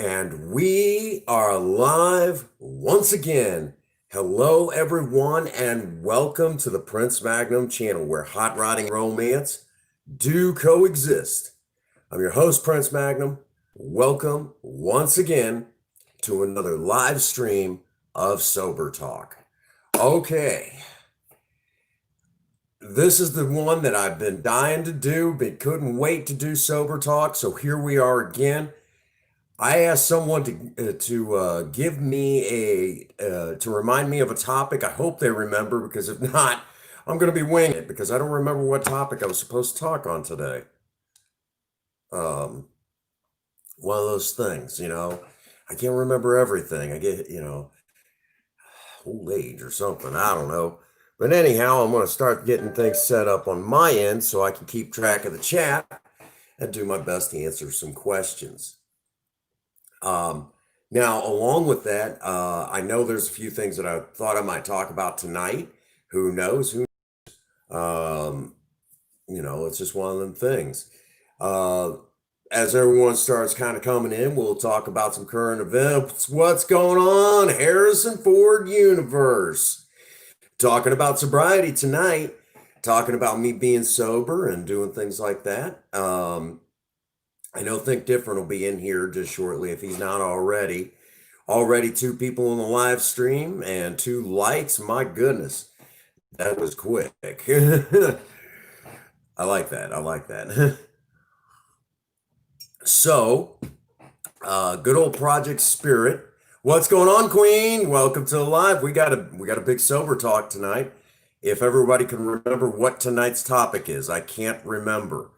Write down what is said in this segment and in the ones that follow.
And we are live once again. Hello, everyone, and welcome to the Prince Magnum channel where hot rodding and romance do coexist. I'm your host, Prince Magnum. Welcome once again to another live stream of Sober Talk. Okay, this is the one that I've been dying to do, but couldn't wait to do Sober Talk, so here we are again. I asked someone to give me to remind me of a topic. I hope they remember because if not, I'm going to be winging it because I don't remember what topic I was supposed to talk on today. Um, One of those things, I can't remember everything. I get, old age or something. I don't know. But anyhow, I'm going to start getting things set up on my end so I can keep track of the chat and do my best to answer some questions. Now, along with that, I know there's a few things that I thought I might talk about tonight. Who knows? Um, it's just one of them things. As everyone starts kind of coming in, we'll talk about some current events. What's going on, Harrison Ford universe? Talking about sobriety tonight, talking about me being sober and doing things like that. I know Think Different will be in here just shortly if he's not already. Already 2 people on the live stream and 2 likes. My goodness, that was quick. I like that. I like that. So, good old Project Spirit. What's going on, Queen? Welcome to the live. We got a big sober talk tonight. If everybody can remember what tonight's topic is, I can't remember.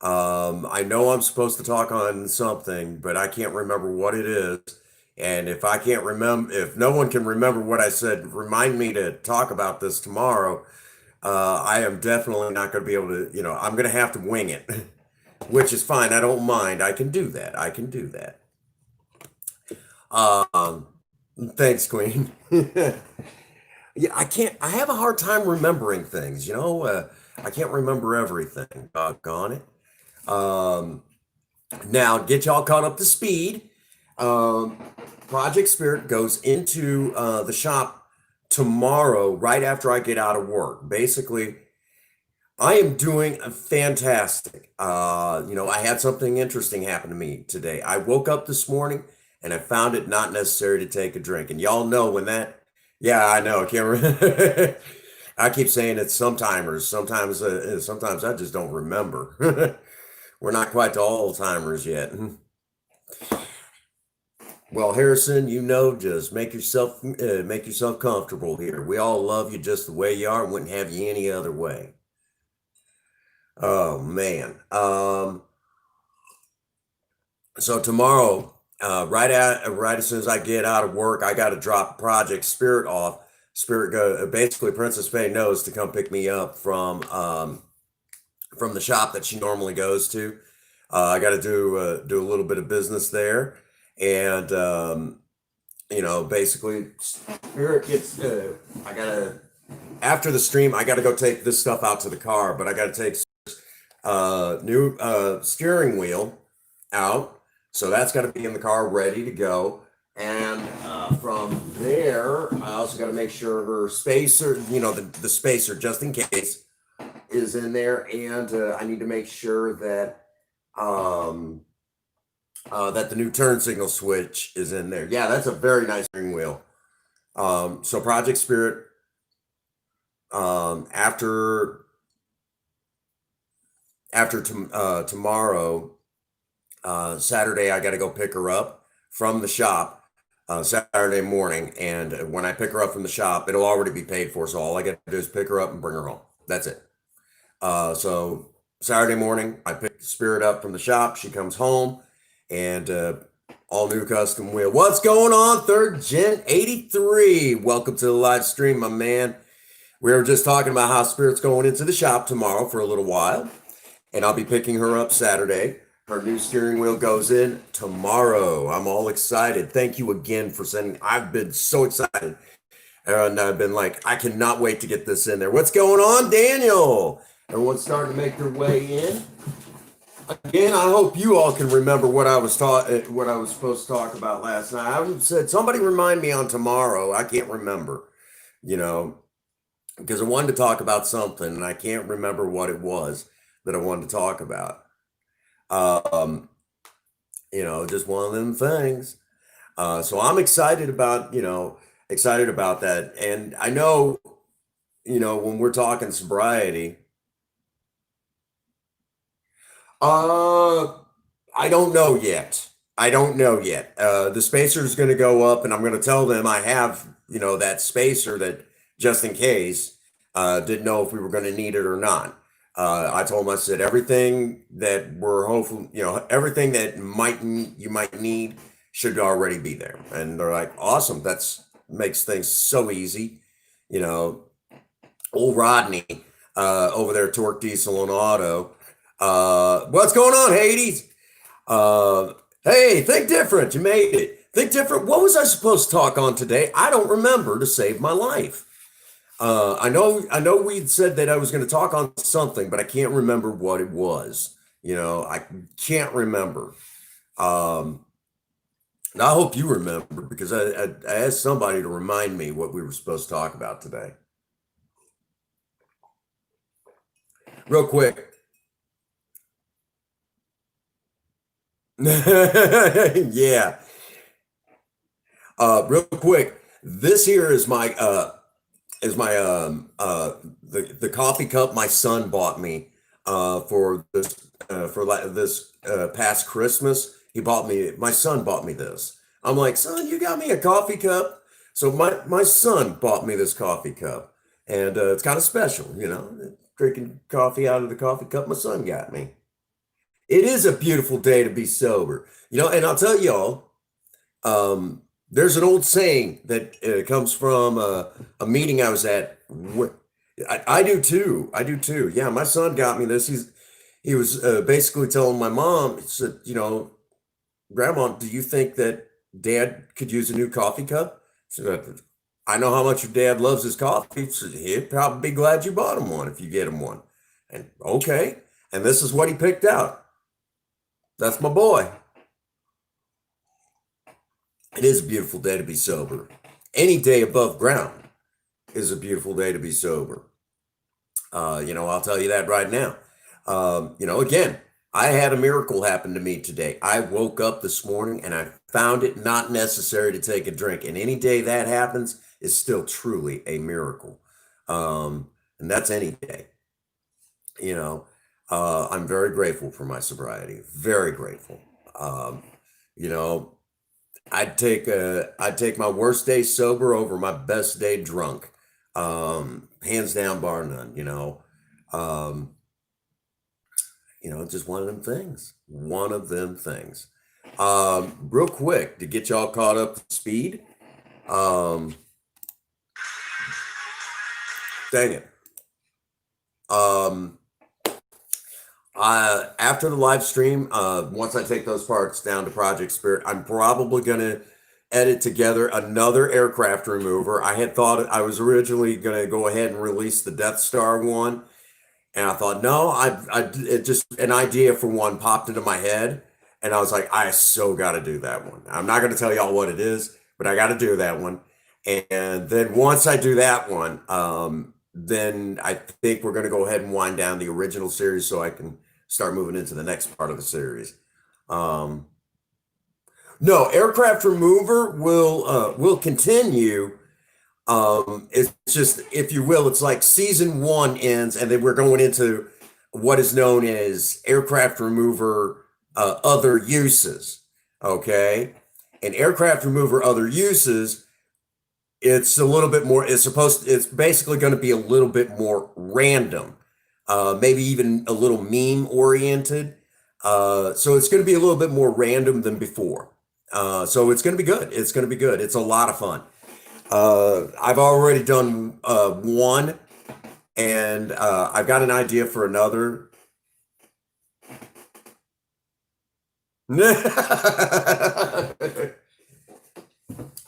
I know I'm supposed to talk on something, but I can't remember what it is. And if I can't remember, if no one can remember what I said, remind me to talk about this tomorrow. I am definitely not going to be able to, I'm going to have to wing it, which is fine. I don't mind. I can do that. I can do that. Thanks, Queen. Yeah, I have a hard time remembering things, I can't remember everything. Doggone it. Now, get y'all caught up to speed. Project Spirit goes into the shop tomorrow, right after I get out of work. Basically, I am doing fantastic. I had something interesting happen to me today. I woke up this morning and I found it not necessary to take a drink. And y'all know when that, yeah, I know. I can't remember. I keep saying it's sometimes. Sometimes I just don't remember. We're not quite to Alzheimer's yet. Well, Harrison, just make yourself comfortable here. We all love you just the way you are and wouldn't have you any other way. Oh man. So tomorrow, right as soon as I get out of work, I got to drop Project Spirit off. Basically, Princess Faye knows to come pick me up from the shop that she normally goes to. I got to do a little bit of business there, and basically, Spirit gets. I gotta after the stream. I got to go take this stuff out to the car, but I got to take new steering wheel out, so that's got to be in the car, ready to go. And from there, I also got to make sure her spacer, the spacer, just in case, is in there, and I need to make sure that that the new turn signal switch is in there. Yeah, that's a very nice steering wheel. So Project Spirit, after tomorrow, Saturday, I got to go pick her up from the shop Saturday morning, and when I pick her up from the shop, it'll already be paid for. So all I got to do is pick her up and bring her home. That's it. So Saturday morning, I pick Spirit up from the shop. She comes home, and all new custom wheel. What's going on, Third Gen 83? Welcome to the live stream, my man. We were just talking about how Spirit's going into the shop tomorrow for a little while, and I'll be picking her up Saturday. Her new steering wheel goes in tomorrow. I'm all excited. Thank you again for sending. I've been so excited. And I've been like, I cannot wait to get this in there. What's going on, Daniel? Everyone's starting to make their way in. Again, I hope you all can remember what I was taught, what I was supposed to talk about last night. I said somebody remind me on tomorrow. I can't remember, you know, because I wanted to talk about something and I can't remember what it was that I wanted to talk about. Um, just one of them things. So I'm excited about, excited about that. And I know, when we're talking sobriety, uh, I don't know yet. I don't know yet. The spacer is going to go up, and I'm going to tell them I have, that spacer that just in case, didn't know if we were going to need it or not. I told them, I said, everything that we're hopeful, everything that you might need should already be there. And they're like, awesome. That's makes things so easy. You know, old Rodney, over there, Torque Diesel and Auto. What's going on, Hades? Hey, think different. You made it. Think different. What was I supposed to talk on today? I don't remember to save my life. I know we said that I was going to talk on something, but I can't remember what it was. I can't remember. Um, and I hope you remember because I asked somebody to remind me what we were supposed to talk about today. Real quick. Yeah. Real quick. This here is my the coffee cup my son bought me for this past Christmas. My son bought me this. I'm like, son, you got me a coffee cup. So my son bought me this coffee cup, and it's kind of special, drinking coffee out of the coffee cup my son got me. It is a beautiful day to be sober, and I'll tell y'all. There's an old saying that comes from a meeting I was at. I do too. I do too. Yeah, my son got me this. He was basically telling my mom, he said, Grandma, do you think that Dad could use a new coffee cup? She said, I know how much your dad loves his coffee. So he'd probably be glad you bought him one if you get him one. And okay. And this is what he picked out. That's my boy. It is a beautiful day to be sober. Any day above ground is a beautiful day to be sober. I'll tell you that right now. Again, I had a miracle happen to me today. I woke up this morning and I found it not necessary to take a drink. And any day that happens is still truly a miracle. And that's any day. You know, I'm very grateful for my sobriety. Very grateful. You know, I'd take my worst day sober over my best day drunk. Hands down, bar none. Um, just one of them things. One of them things. Real quick to get y'all caught up to speed. Um, Dang it. Um, After the live stream, once I take those parts down to Project Spirit, I'm probably gonna edit together another aircraft remover. I had thought I was originally gonna go ahead and release the Death Star one, and I thought, no, it just an idea for one popped into my head, and I was like, I so got to do that one. I'm not gonna tell y'all what it is, but I got to do that one. And then once I do that one, then I think we're gonna go ahead and wind down the original series so I can start moving into the next part of the series. Um, no, aircraft remover will continue. It's just, if you will, it's like season one ends, and then we're going into what is known as aircraft remover other uses. Okay, and aircraft remover other uses, it's a little bit more. It's basically going to be a little bit more random, maybe even a little meme oriented. So it's going to be a little bit more random than before. So it's going to be good. It's going to be good. It's a lot of fun. I've already done one, and I've got an idea for another.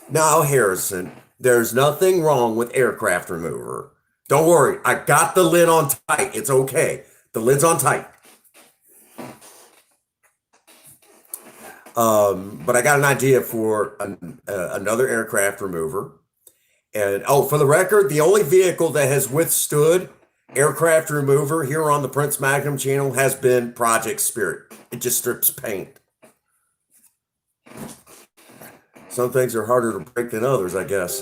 Now, Harrison, there's nothing wrong with aircraft remover. Don't worry, I got the lid on tight. It's okay. The lid's on tight. But I got an idea for another aircraft remover. And oh, for the record, the only vehicle that has withstood aircraft remover here on the Prince Magnum channel has been Project Spirit. It just strips paint. Some things are harder to break than others, I guess.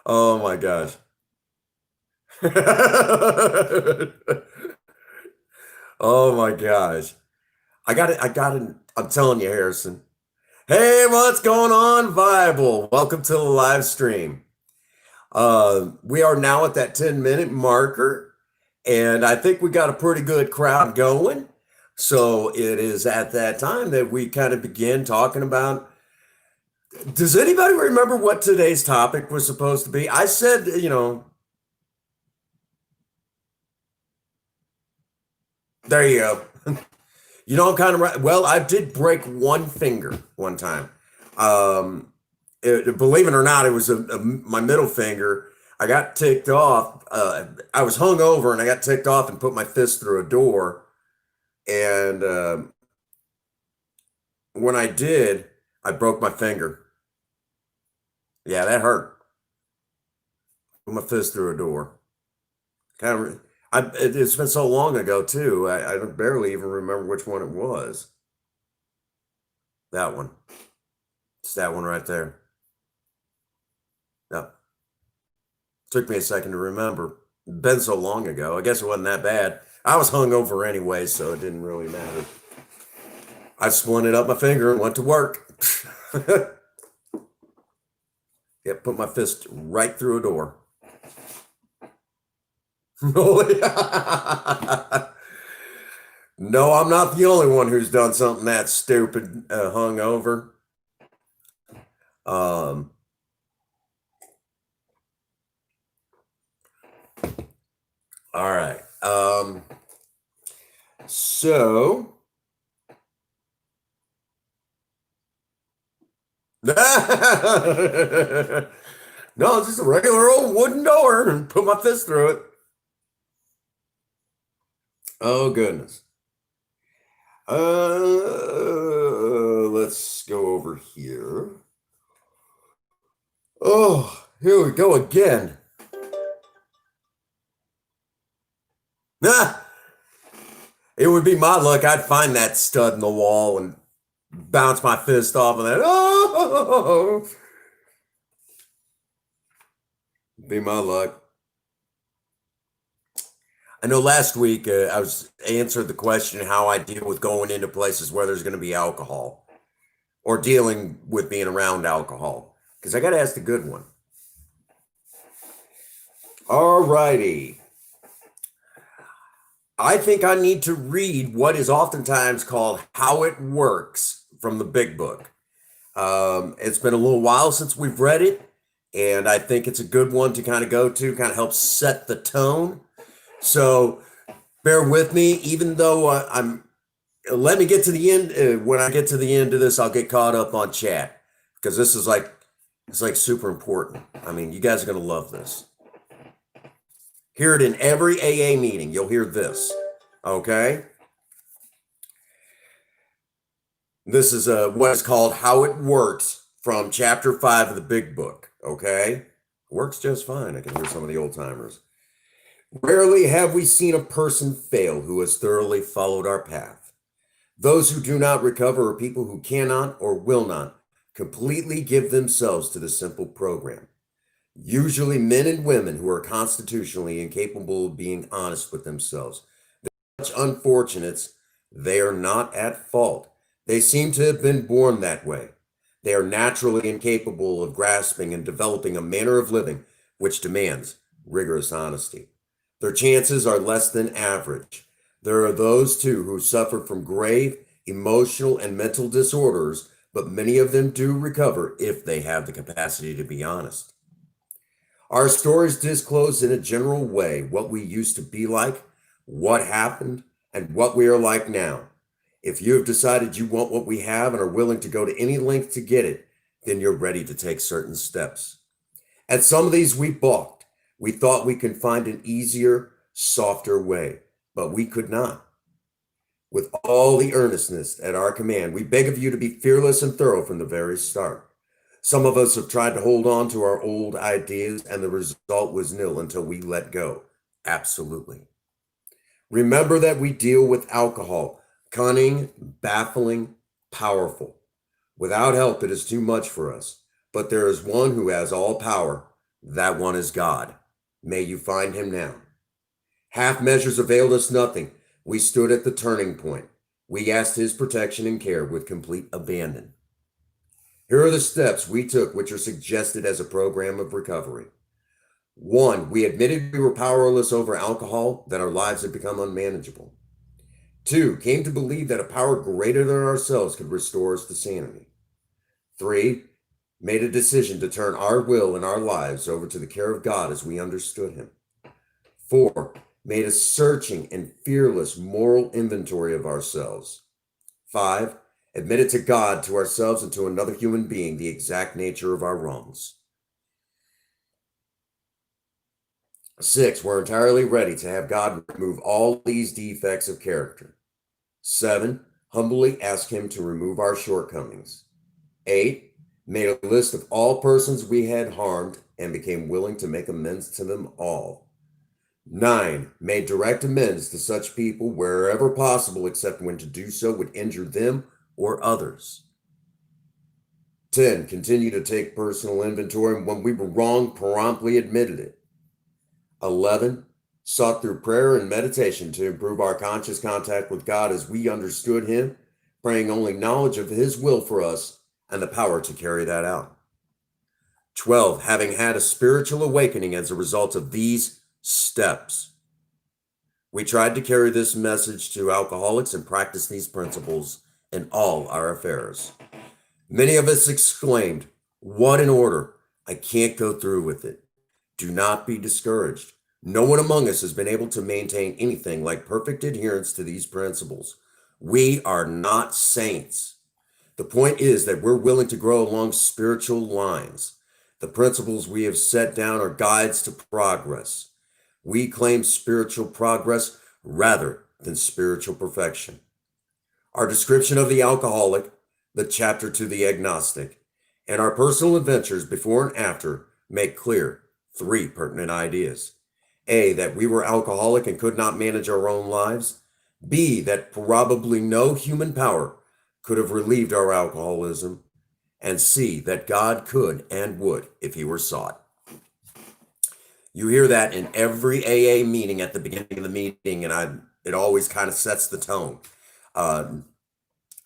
Oh my gosh. Oh my gosh. I got it. I'm telling you, Harrison. Hey, what's going on, Viable? Welcome to the live stream. We are now at that 10-minute marker, and I think we got a pretty good crowd going. So it is at that time that we kind of begin talking about. Does anybody remember what today's topic was supposed to be? I said, there you go. I'm kind of right. Well, I did break one finger one time. Believe it or not, it was my middle finger. I got ticked off. I was hung over and I got ticked off and put my fist through a door. And when I did, I broke my finger. Yeah, that hurt. Put my fist through a door. Kind of. It's been so long ago too. I barely even remember which one it was. That one. It's that one right there. Yep. Took me a second to remember. Been so long ago. I guess it wasn't that bad. I was hung over anyway, so it didn't really matter. I splinted up my finger and went to work. Yeah, put my fist right through a door. No, I'm not the only one who's done something that stupid, hung over. All right. So no, it's just a regular old wooden door and put my fist through it. Oh goodness. Let's go over here. Oh, here we go again. Ah, it would be my luck. I'd find that stud in the wall and bounce my fist off of that. Oh, be my luck. I know last week I was answered the question how I deal with going into places where there's going to be alcohol or dealing with being around alcohol because I got to ask the good one. All righty. I think I need to read what is oftentimes called How It Works from the Big Book. It's been a little while since we've read it, and I think it's a good one to kind of go to, kind of help set the tone. So bear with me, even though let me get to the end. When I get to the end of this, I'll get caught up on chat because this is it's like super important. I mean, you guys are going to love this. Hear it in every AA meeting. You'll hear this. Okay. This is what is called How It Works from chapter 5 of the Big Book. Okay. Works just fine. I can hear some of the old timers. Rarely have we seen a person fail who has thoroughly followed our path. Those who do not recover are people who cannot or will not completely give themselves to the simple program. Usually men and women who are constitutionally incapable of being honest with themselves. They're such unfortunates, they are not at fault. They seem to have been born that way. They are naturally incapable of grasping and developing a manner of living which demands rigorous honesty. Their chances are less than average. There are those, too, who suffer from grave emotional and mental disorders, but many of them do recover if they have the capacity to be honest. Our stories disclose in a general way what we used to be like, what happened, and what we are like now. If you have decided you want what we have and are willing to go to any length to get it, then you're ready to take certain steps. At some of these we balked. We thought we could find an easier, softer way, but we could not. With all the earnestness at our command, we beg of you to be fearless and thorough from the very start. Some of us have tried to hold on to our old ideas, and the result was nil until we let go. Absolutely. Remember that we deal with alcohol, cunning, baffling, powerful. Without help, it is too much for us. But there is one who has all power. That one is God. May you find him now. Half measures availed us nothing. We stood at the turning point. We asked his protection and care with complete abandon. Here are the steps we took, which are suggested as a program of recovery. 1, we admitted we were powerless over alcohol, that our lives had become unmanageable. 2, came to believe that a power greater than ourselves could restore us to sanity. 3, made a decision to turn our will and our lives over to the care of God as we understood him. 4, made a searching and fearless moral inventory of ourselves. 5, admitted to God, to ourselves, and to another human being the exact nature of our wrongs. 6, we're entirely ready to have God remove all these defects of character. 7, humbly ask him to remove our shortcomings. 8, made a list of all persons we had harmed and became willing to make amends to them all. 9, made direct amends to such people wherever possible, except when to do so would injure them or others. 10, continue to take personal inventory, and when we were wrong, promptly admitted it. 11, sought through prayer and meditation to improve our conscious contact with God as we understood him, praying only knowledge of his will for us and the power to carry that out. 12, having had a spiritual awakening as a result of these steps, we tried to carry this message to alcoholics and practice these principles in all our affairs. Many of us exclaimed, "What an order! I can't go through with it." Do not be discouraged. No one among us has been able to maintain anything like perfect adherence to these principles. We are not saints. The point is that we're willing to grow along spiritual lines. The principles we have set down are guides to progress. We claim spiritual progress rather than spiritual perfection. Our description of the alcoholic, the chapter to the agnostic, and our personal adventures before and after make clear 3 pertinent ideas. A, that we were alcoholic and could not manage our own lives. B, that probably no human power could have relieved our alcoholism. And C, that God could and would if he were sought. You hear that in every AA meeting at the beginning of the meeting, and it always kind of sets the tone.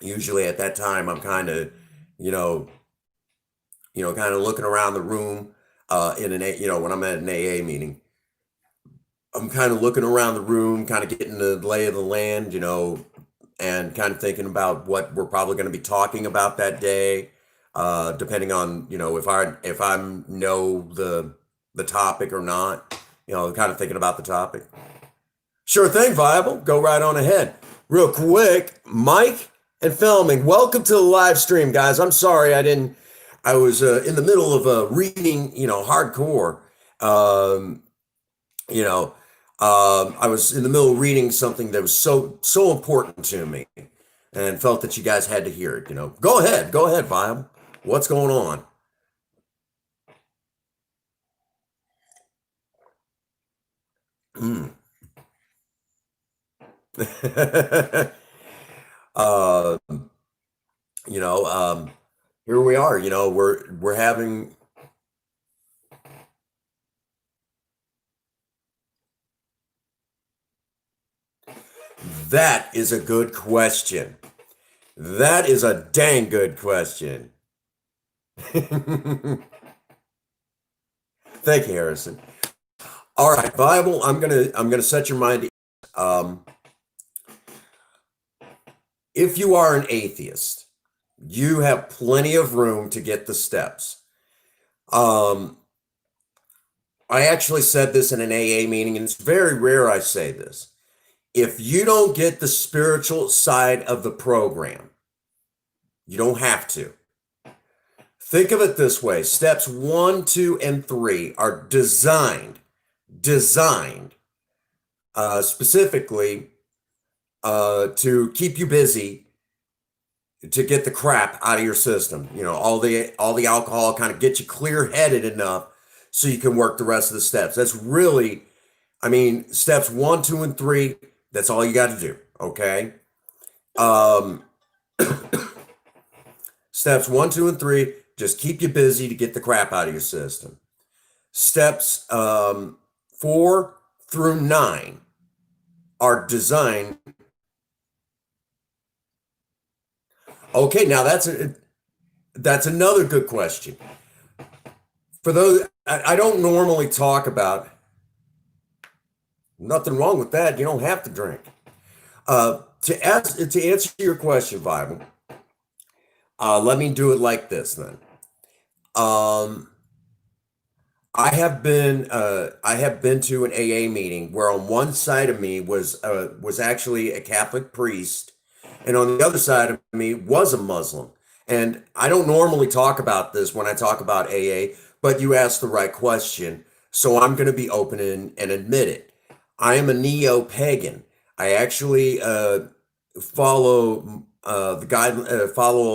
Usually at that time, I'm kind of, kind of looking around the room when I'm at an AA meeting. I'm kind of looking around the room, kind of getting the lay of the land, and kind of thinking about what we're probably going to be talking about that day, depending on, if I know the topic or not, kind of thinking about the topic. Sure thing, Viable. Go right on ahead. Real quick, Mike and filming. Welcome to the live stream, guys. I'm sorry I was in the middle of reading, hardcore. I was in the middle of reading something that was so important to me, and felt that you guys had to hear it. Go ahead, Viable. What's going on? uh, here we are. We're having. That is a good question. That is a dang good question. Thank you, Harrison. All right, Bible. I'm gonna set your mind. If you are an atheist, you have plenty of room to get the steps. I actually said this in an AA meeting, and it's very rare I say this. If you don't get the spiritual side of the program, you don't have to. Think of it this way. Steps 1, 2, and 3 are designed specifically to keep you busy, to get the crap out of your system. You know, all the alcohol kind of get you clear-headed enough so you can work the rest of the steps. That's really, I mean, steps one, two, and three. That's all you got to do. Okay. Um, Steps one, two, and three just keep you busy to get the crap out of your system. Steps four through nine are designed. Okay, now that's another good question. For those, I don't normally talk about. Nothing wrong with that. You don't have to drink. To answer your question, Bible, let me do it like this then. Um, I have been to an AA meeting where on one side of me was actually a Catholic priest, and on the other side of me was a Muslim. And I don't normally talk about this when I talk about AA, but you asked the right question, so I'm going to be open and admit it. I am a neo-pagan. I actually follow a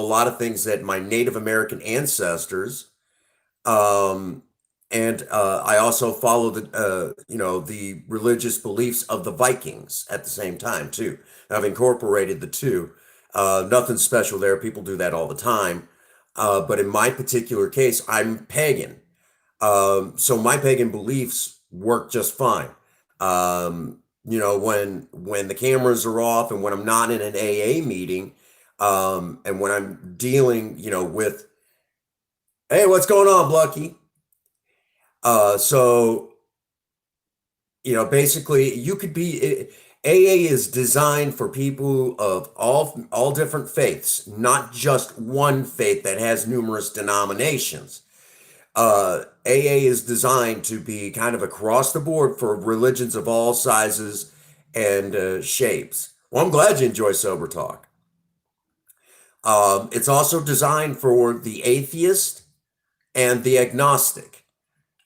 lot of things that my Native American ancestors, um, and I also follow the religious beliefs of the Vikings at the same time too. I've incorporated the two. Nothing special there. People do that all the time. But in my particular case, I'm pagan. So my pagan beliefs work just fine. When the cameras are off and when I'm not in an AA meeting, and when I'm dealing, with, hey, what's going on, Blucky? So, basically, you could be. AA is designed for people of all different faiths, not just one faith that has numerous denominations. AA is designed to be kind of across the board for religions of all sizes and shapes. Well, I'm glad you enjoy sober talk. It's also designed for the atheist and the agnostic.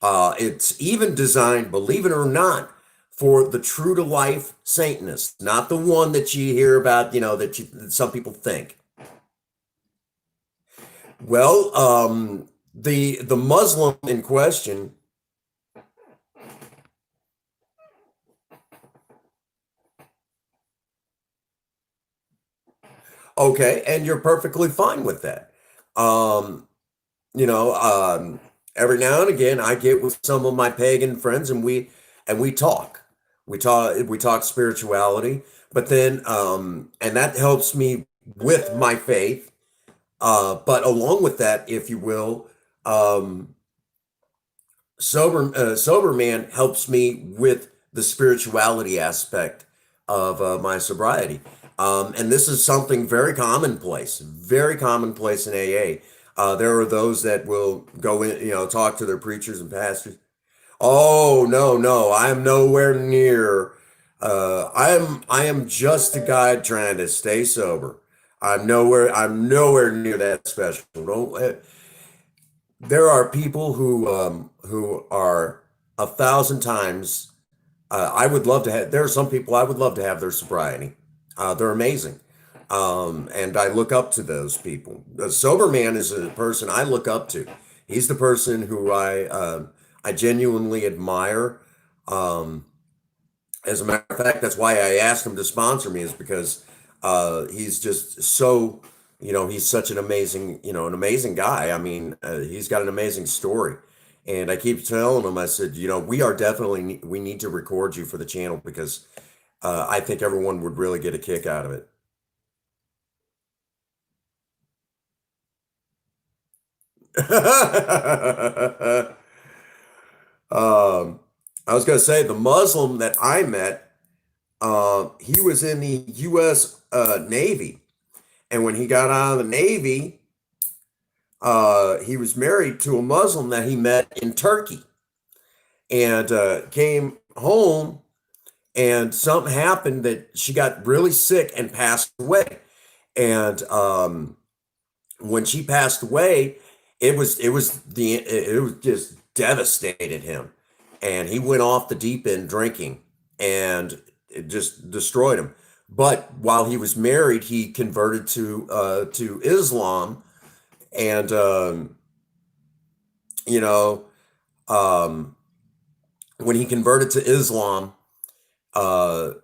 It's even designed, believe it or not, for the true to life Satanist, not the one that you hear about, that some people think. Well, the Muslim in question. Okay, and you're perfectly fine with that. Um, you know, um, every now and again I get with some of my pagan friends and we talk. We talk spirituality, but then and that helps me with my faith. But along with that, if you will, um, sober man helps me with the spirituality aspect of my sobriety. And this is something very commonplace in AA. There are those that will go in, talk to their preachers and pastors. Oh, no, no, I am nowhere near. I am just a guy trying to stay sober. I'm nowhere near that special. Don't, there are people who are a thousand times. I would love to have. There are some people I would love to have their sobriety. They're amazing, and I look up to those people. The sober man is a person I look up to. He's the person who I genuinely admire. Um, as a matter of fact, that's why I asked him to sponsor me, is because he's just so, he's such an amazing guy. I mean, he's got an amazing story. And I keep telling him, I said, we need to record you for the channel because I think everyone would really get a kick out of it. um, I was going to say the Muslim that I met, he was in the U.S. Navy. And when he got out of the Navy, he was married to a Muslim that he met in Turkey and came home, and something happened that she got really sick and passed away. And when she passed away, it was just devastated him, and he went off the deep end drinking, and it just destroyed him. but while he was married, he converted to Islam, and you know, um, when he converted to Islam, I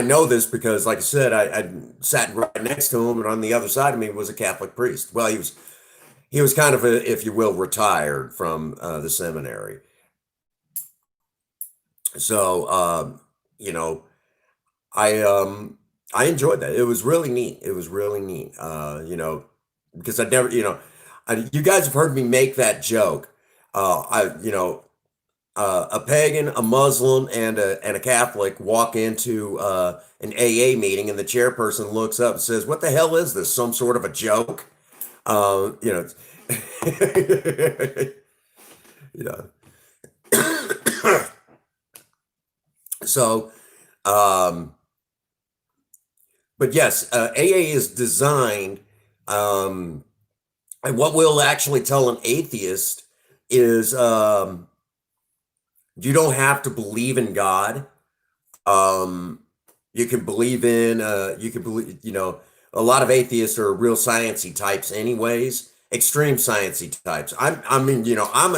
know this because, like I said, I sat right next to him, and on the other side of me was a Catholic priest. Well, he was kind of a, if you will, retired from the seminary. So, you know, I I enjoyed that. It was really neat. It was really neat. Because I never, you guys have heard me make that joke. A pagan, a Muslim, and a Catholic walk into an AA meeting, and the chairperson looks up and says, "What the hell is this? Some sort of a joke?" You know, you know. So, um, but yes, AA is designed, um, and what we'll actually tell an atheist is, you don't have to believe in God. Um, you can believe, a lot of atheists are real sciencey types, anyways, extreme sciencey types. I'm a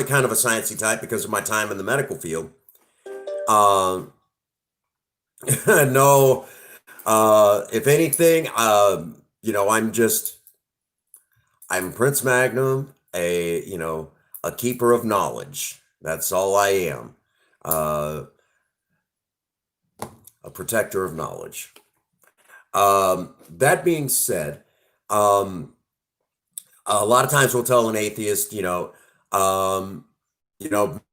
kind of a sciencey type because of my time in the medical field. Um, no, if anything, I'm Prince Magnum, a keeper of knowledge. That's all I am. Uh, a protector of knowledge. That being said, um, a lot of times we'll tell an atheist,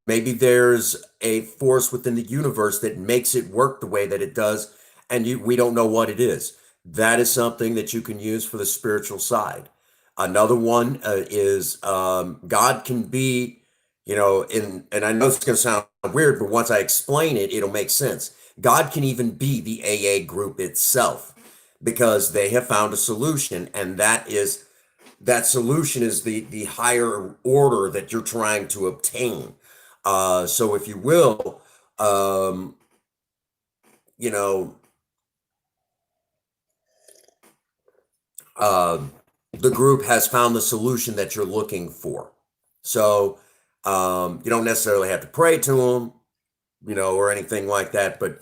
maybe there's a force within the universe that makes it work the way that it does, and we don't know what it is. That is something that you can use for the spiritual side. Another one is God can be, and I know it's going to sound weird, but once I explain it, it'll make sense. God can even be the AA group itself because they have found a solution, and that solution is the higher order that you're trying to obtain. So if you will, um, you know, uh, the group has found the solution that you're looking for. So you don't necessarily have to pray to them, or anything like that. But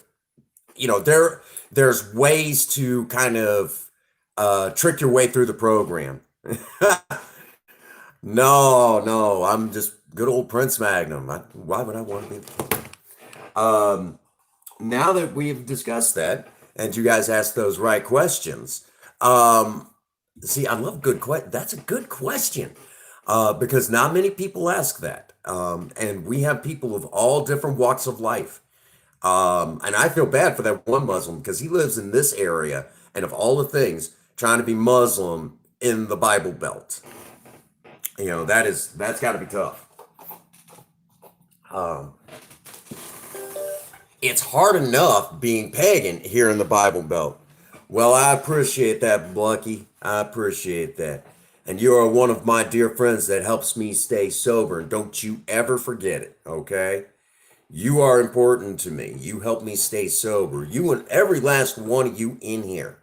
there's ways to kind of trick your way through the program. No, no, I'm just good old Prince Magnum. Why would I want to be? Um, Now that we've discussed that, and you guys asked those right questions, um, see, I love good question. That's a good question, because not many people ask that, and we have people of all different walks of life. And I feel bad for that one Muslim because he lives in this area, and of all the things, trying to be Muslim in the Bible Belt, that's got to be tough. Um, it's hard enough being pagan here in the Bible Belt. Well, I appreciate that, Blucky. I appreciate that. And you are one of my dear friends that helps me stay sober. And don't you ever forget it, okay? You are important to me. You help me stay sober. You and every last one of you in here,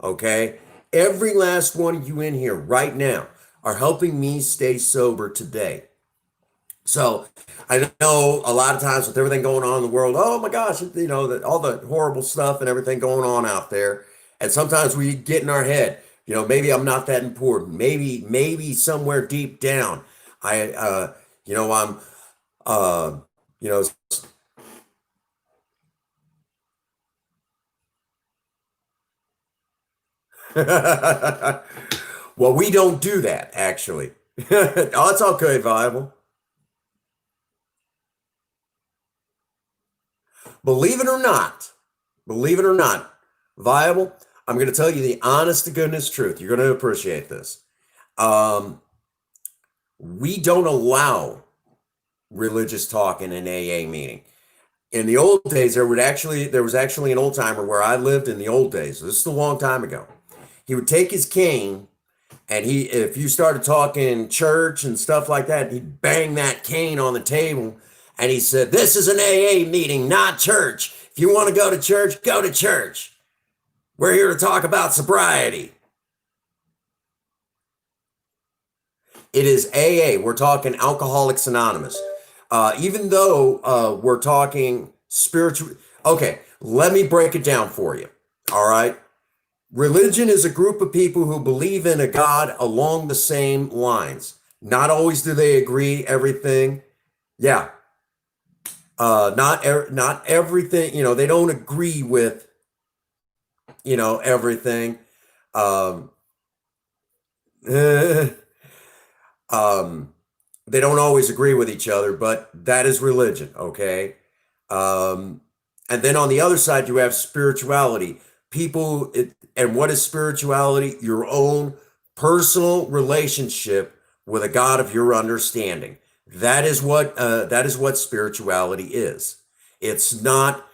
okay? Every last one of you in here right now are helping me stay sober today. So I know a lot of times with everything going on in the world, oh my gosh, all the horrible stuff and everything going on out there. And sometimes we get in our head, maybe I'm not that important. Maybe somewhere deep down, I'm, uh, you know, well, we don't do that actually. Oh, it's okay, Viable. Believe it or not, believe it or not, Viable, I'm going to tell you the honest to goodness truth. You're going to appreciate this. Um, we don't allow religious talk in an AA meeting. In the old days, there was actually an old timer where I lived in the old days. This is a long time ago. He would take his cane, and if you started talking church and stuff like that, he'd bang that cane on the table, and he said, "This is an AA meeting, not church. If you want to go to church, go to church. We're here to talk about sobriety. It is AA. We're talking Alcoholics Anonymous. Even though we're talking spiritual. Okay, let me break it down for you. All right. Religion is a group of people who believe in a God along the same lines. Not always do they agree everything. Yeah. Not everything, they don't agree with, everything. Um, um, they don't always agree with each other, but that is religion, okay? Um, and then on the other side, you have spirituality. And what is spirituality? Your own personal relationship with a God of your understanding. That is what spirituality is. It's not,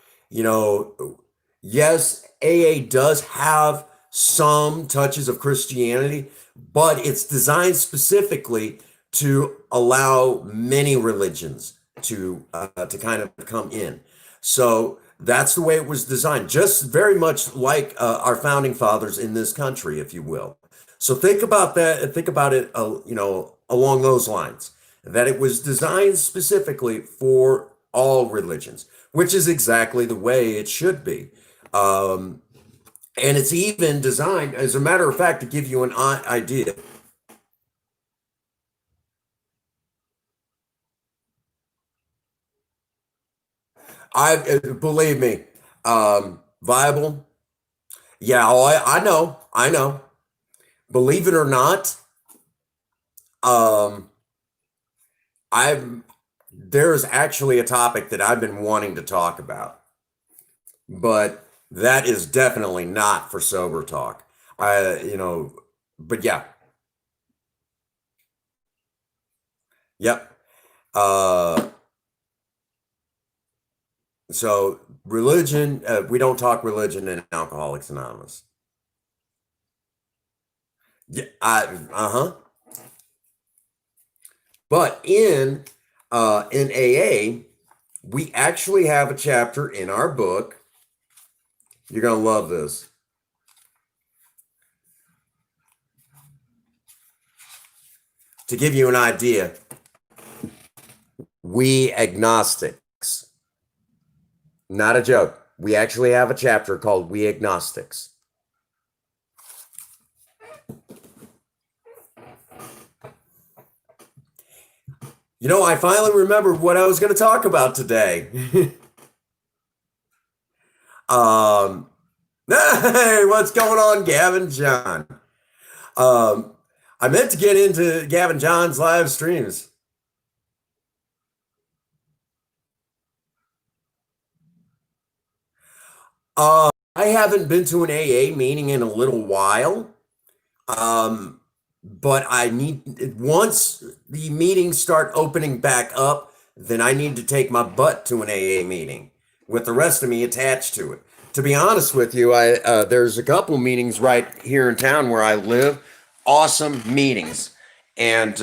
yes, AA does have some touches of Christianity, but it's designed specifically to allow many religions to kind of come in. So that's the way it was designed, just very much like our founding fathers in this country, if you will. So think about that and think about it, along those lines, that it was designed specifically for all religions, which is exactly the way it should be. Um, and it's even designed, as a matter of fact, to give you an idea. Believe me, Bible. Yeah, oh, I know. Believe it or not, um, I've there's actually a topic that I've been wanting to talk about, but that is definitely not for sober talk. But yeah, yep. Uh, so religion, we don't talk religion in Alcoholics Anonymous. Yeah, uh-huh. But in AA, we actually have a chapter in our book. You're gonna love this. To give you an idea, we agnostics, not a joke. We actually have a chapter called We Agnostics. I finally remembered what I was going to talk about today. um, hey, what's going on, Gavin John? Um, I meant to get into Gavin John's live streams. I haven't been to an AA meeting in a little while. Um, but I need once the meetings start opening back up, then I need to take my butt to an AA meeting with the rest of me attached to it. To be honest with you, I there's a couple meetings right here in town where I live, awesome meetings, and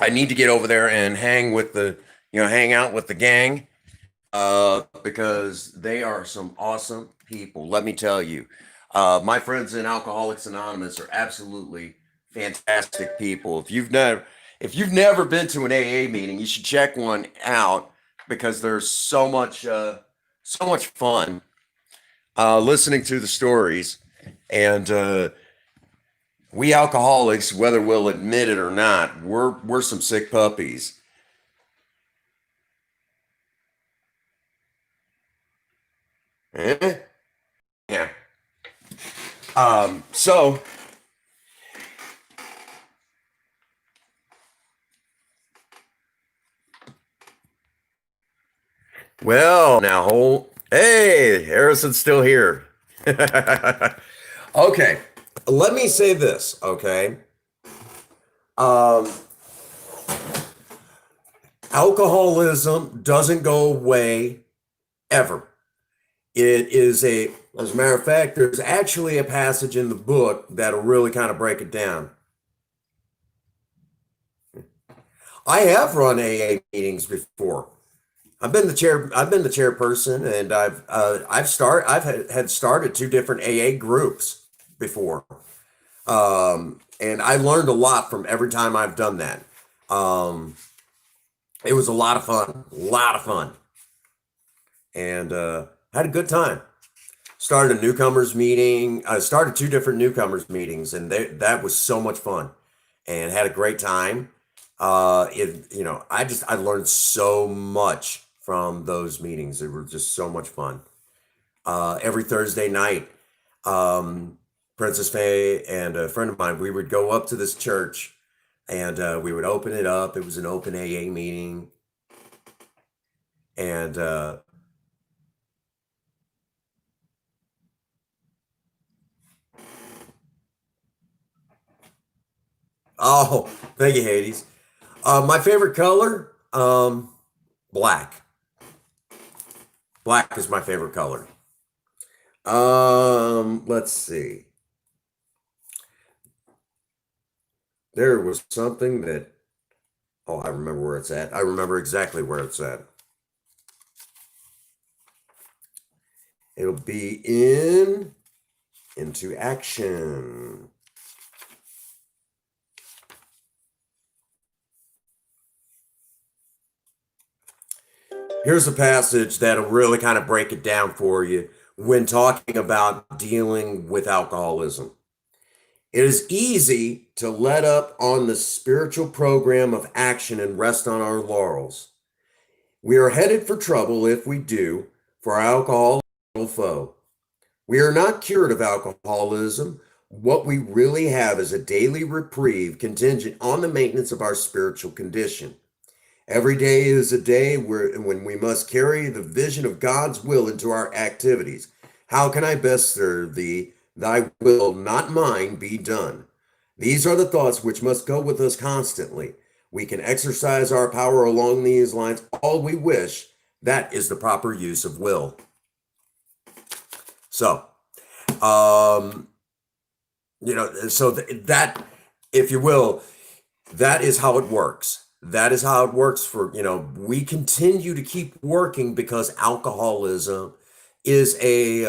I need to get over there and hang out with the gang, because they are some awesome people. Let me tell you, my friends in Alcoholics Anonymous are absolutely fantastic people. If you've never been to an AA meeting, you should check one out because there's so much fun listening to the stories. And we alcoholics, whether we'll admit it or not, we're some sick puppies. Eh? Yeah. So, well, now hold. Hey, Harrison's still here. Okay, let me say this. Okay, um, alcoholism doesn't go away ever. As a matter of fact, there's actually a passage in the book that'll really kind of break it down. I have run AA meetings before. I've been the chairperson, and I've had started two different AA groups before. And I learned a lot from every time I've done that. Um, it was a lot of fun, and had a good time. Started a newcomers meeting. I started two different newcomers meetings, and that was so much fun, and had a great time. I learned so much from those meetings. They were just so much fun. Every Thursday night, um, Princess Faye and a friend of mine, we would go up to this church, and we would open it up. It was an open AA meeting, and oh, thank you, Hades. My favorite color, black. Black is my favorite color. Let's see. There was something that, oh, I remember where it's at. I remember exactly where it's at. It'll be into action. Here's a passage that'll really kind of break it down for you when talking about dealing with alcoholism. It is easy to let up on the spiritual program of action and rest on our laurels. We are headed for trouble if we do, for our alcohol foe. We are not cured of alcoholism. What we really have is a daily reprieve contingent on the maintenance of our spiritual condition. Every day is a day when we must carry the vision of God's will into our activities. How can I best serve thee? Thy will, not mine, be done. These are the thoughts which must go with us constantly. We can exercise our power along these lines all we wish. That is the proper use of will. So, um, that, if you will, that is how it works. That is how it works we continue to keep working because alcoholism is a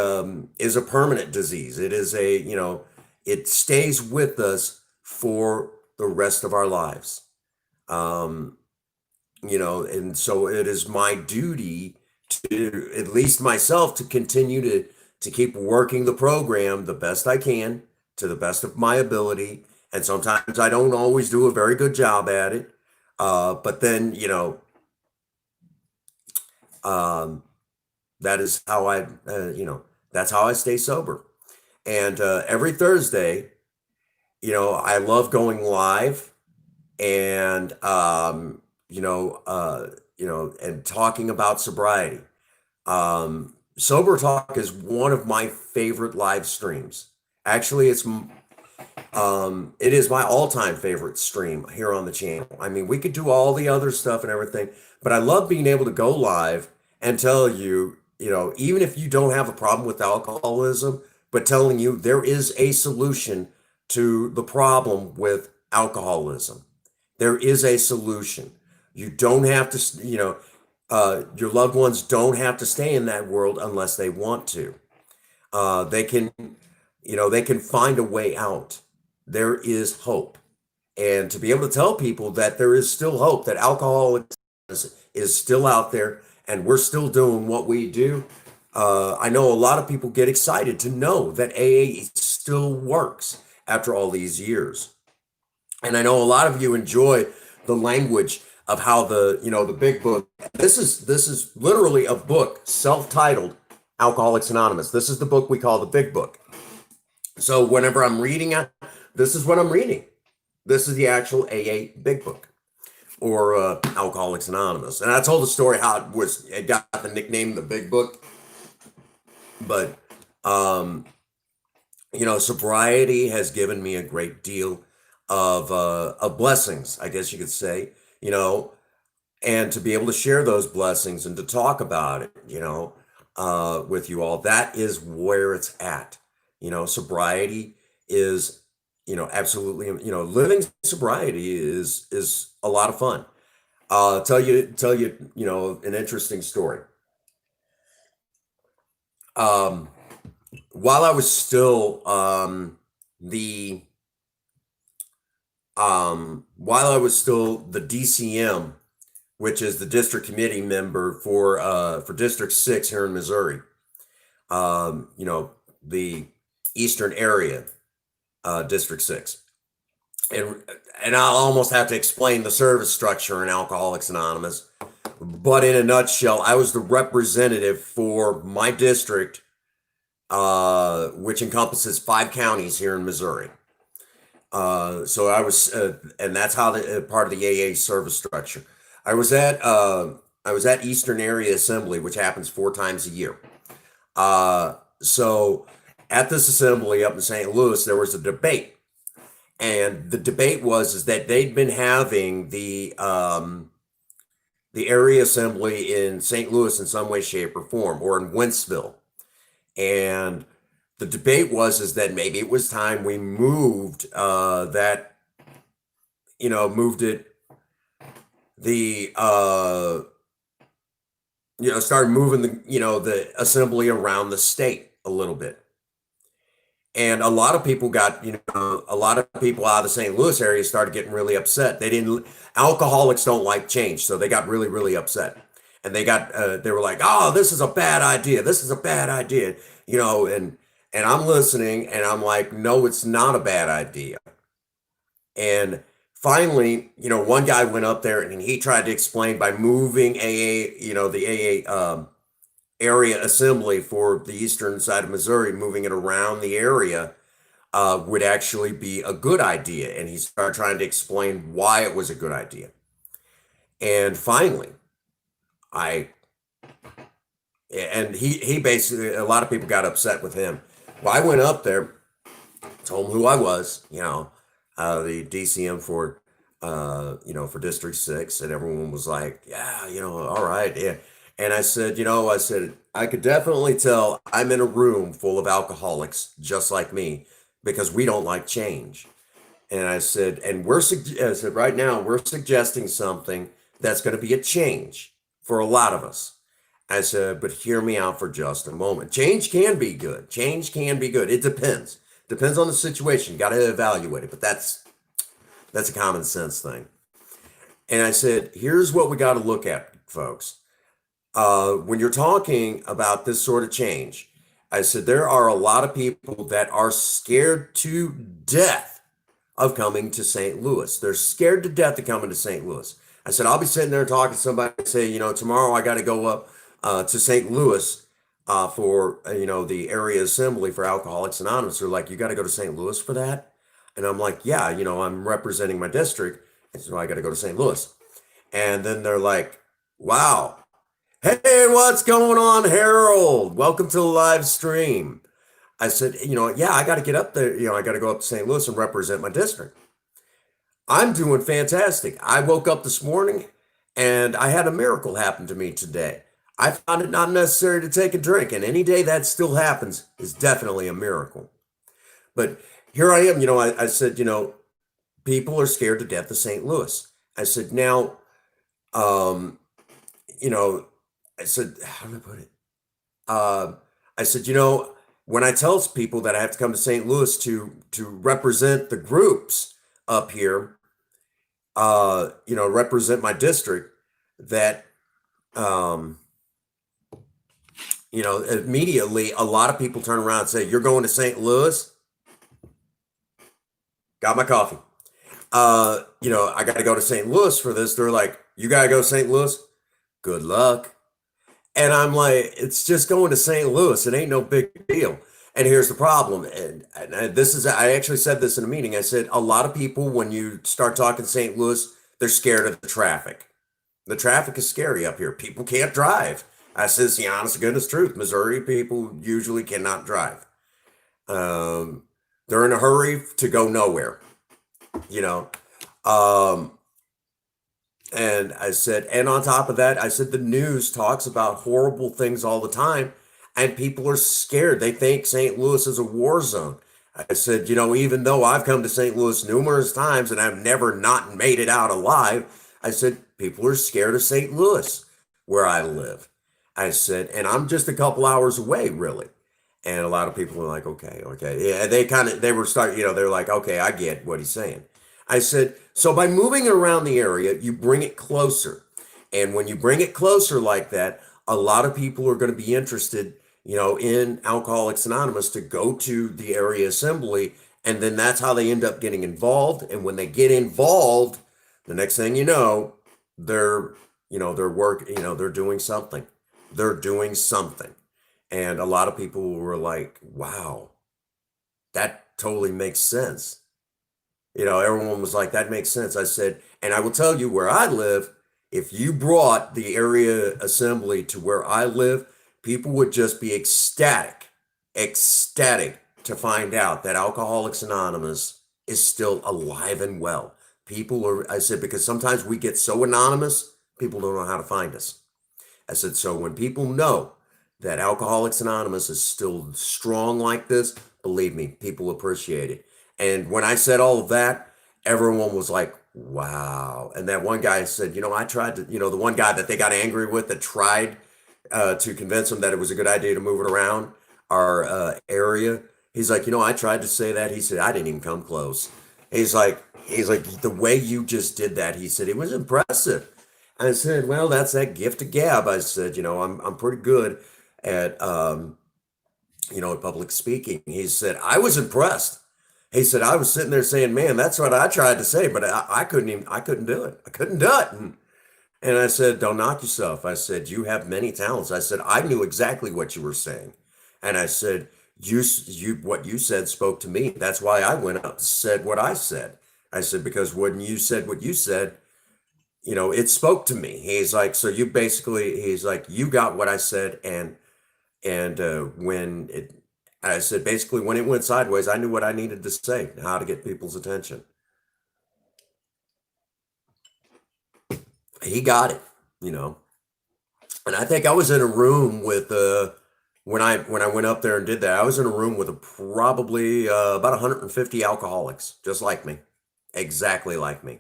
permanent disease. It is it stays with us for the rest of our lives. Um, and so it is my duty to, at least myself, to continue to keep working the program the best I can to the best of my ability. And sometimes I don't always do a very good job at it. But then, um, that is how that's how I stay sober. And every Thursday, I love going live and, and talking about sobriety. Sober Talk is one of my favorite live streams. Actually, it is my all-time favorite stream here on the channel. I mean, we could do all the other stuff and everything, but I love being able to go live and tell you, even if you don't have a problem with alcoholism, but telling you there is a solution to the problem with alcoholism. There is a solution. You don't have to, your loved ones don't have to stay in that world unless they want to. They can find a way out. There is hope. And to be able to tell people that there is still hope, that alcohol is still out there and we're still doing what we do. I know a lot of people get excited to know that AA still works after all these years. And I know a lot of you enjoy the language of how the big book. This is literally a book self-titled Alcoholics Anonymous. This is the book we call the big book. So whenever I'm reading it, this is what I'm reading. This is the actual AA big book, or Alcoholics Anonymous. And I told the story how it got the nickname the big book. But sobriety has given me a great deal of blessings, I guess you could say, and to be able to share those blessings and to talk about it, with you all. That is where it's at. Sobriety is, absolutely, living sobriety is a lot of fun. Tell you, an interesting story. Um, while I was still the while I was still the DCM, which is the district committee member for District 6 here in Missouri. You know, the Eastern area, District 6. And and I'll almost have to explain the service structure in Alcoholics Anonymous. But in a nutshell, I was the representative for my district, which encompasses 5 counties here in Missouri. So and that's how part of the AA service structure. I was at I was at Eastern Area Assembly, which happens 4 times a year. So at this assembly up in St. Louis, there was a debate, and the debate was is that they'd been having the area assembly in St. Louis in some way, shape, or form, or in Wentzville, and the debate was is that maybe it was time we moved moved it the started moving the assembly around the state a little bit. And a lot of people a lot of people out of the St. Louis area started getting really upset. Alcoholics don't like change, so they got really, really upset. And they were like, oh, this is a bad idea. This is a bad idea, and I'm listening and I'm like, no, it's not a bad idea. And finally, one guy went up there and he tried to explain by moving the AA area assembly for the eastern side of Missouri, moving it around the area would actually be a good idea. And he started trying to explain why it was a good idea. And finally, he basically, a lot of people got upset with him. Well, I went up there, told him who I was, the DCM for District 6, and everyone was like, yeah, all right, yeah. And I said, I could definitely tell I'm in a room full of alcoholics just like me because we don't like change. And I said, I said, right now we're suggesting something that's going to be a change for a lot of us. I said, but hear me out for just a moment. Change can be good. Change can be good. It depends. Depends on the situation. You got to evaluate it, but that's a common sense thing. And I said, here's what we got to look at, folks. When you're talking about this sort of change, I said, there are a lot of people that are scared to death of coming to St. Louis. They're scared to death of coming to St. Louis. I said, I'll be sitting there talking to somebody and say, tomorrow I got to go up to St. Louis for, the area assembly for Alcoholics Anonymous. They're like, you got to go to St. Louis for that? And I'm like, yeah, I'm representing my district. And so I got to go to St. Louis. And then they're like, wow. Hey, what's going on, Harold? Welcome to the live stream. I said, yeah, I got to get up there. I got to go up to St. Louis and represent my district. I'm doing fantastic. I woke up this morning and I had a miracle happen to me today. I found it not necessary to take a drink, and any day that still happens is definitely a miracle. But here I am, I said, people are scared to death of St. Louis. I said, now, I said, how do I put it? I said, when I tell people that I have to come to St. Louis to represent the groups up here, represent my district, that immediately a lot of people turn around and say, you're going to St. Louis? Got my coffee. I got to go to St. Louis for this. They're like, you got to go to St. Louis? Good luck. And I'm like, it's just going to St. Louis. It ain't no big deal. And here's the problem. And I actually said this in a meeting. I said, a lot of people, when you start talking St. Louis, they're scared of the traffic. The traffic is scary up here. People can't drive. I said, it's the honest to goodness truth. Missouri people usually cannot drive. They're in a hurry to go nowhere, And I said, and on top of that, I said, the news talks about horrible things all the time, and people are scared. They think St. Louis is a war zone. I said, even though I've come to St. Louis numerous times and I've never not made it out alive, I said, people are scared of St. Louis, where I live. I said, and I'm just a couple hours away, really. And a lot of people were like, okay, okay. Yeah, they were starting, they're like, okay, I get what he's saying. I said, so by moving around the area, you bring it closer. And when you bring it closer like that, a lot of people are going to be interested, in Alcoholics Anonymous to go to the area assembly. And then that's how they end up getting involved. And when they get involved, the next thing you know, they're, they're doing something. They're doing something. And a lot of people were like, wow, that totally makes sense. Everyone was like, that makes sense. I said, and I will tell you where I live, if you brought the area assembly to where I live, people would just be ecstatic to find out that Alcoholics Anonymous is still alive and well. I said, because sometimes we get so anonymous, people don't know how to find us. I said, so when people know that Alcoholics Anonymous is still strong like this, believe me, people appreciate it. And when I said all of that, everyone was like, wow. And that one guy said, I tried to, the one guy that they got angry with that tried to convince him that it was a good idea to move it around our area. He's like, I tried to say that. He said, I didn't even come close. He's like, the way you just did that, he said, it was impressive. I said, well, that's that gift of gab. I said, I'm pretty good at, at public speaking. He said, I was impressed. He said, I was sitting there saying, man, that's what I tried to say, but I couldn't do it. I couldn't do it. And I said, don't knock yourself. I said, you have many talents. I said, I knew exactly what you were saying. And I said, what you said spoke to me. That's why I went up and said what I said. I said, because when you said what you said, it spoke to me. He's like, so he's like, you got what I said. And I said, basically, when it went sideways, I knew what I needed to say, how to get people's attention. He got it, And I think I was in a room with when I went up there and did that, I was in a room with probably about 150 alcoholics, just like me, exactly like me.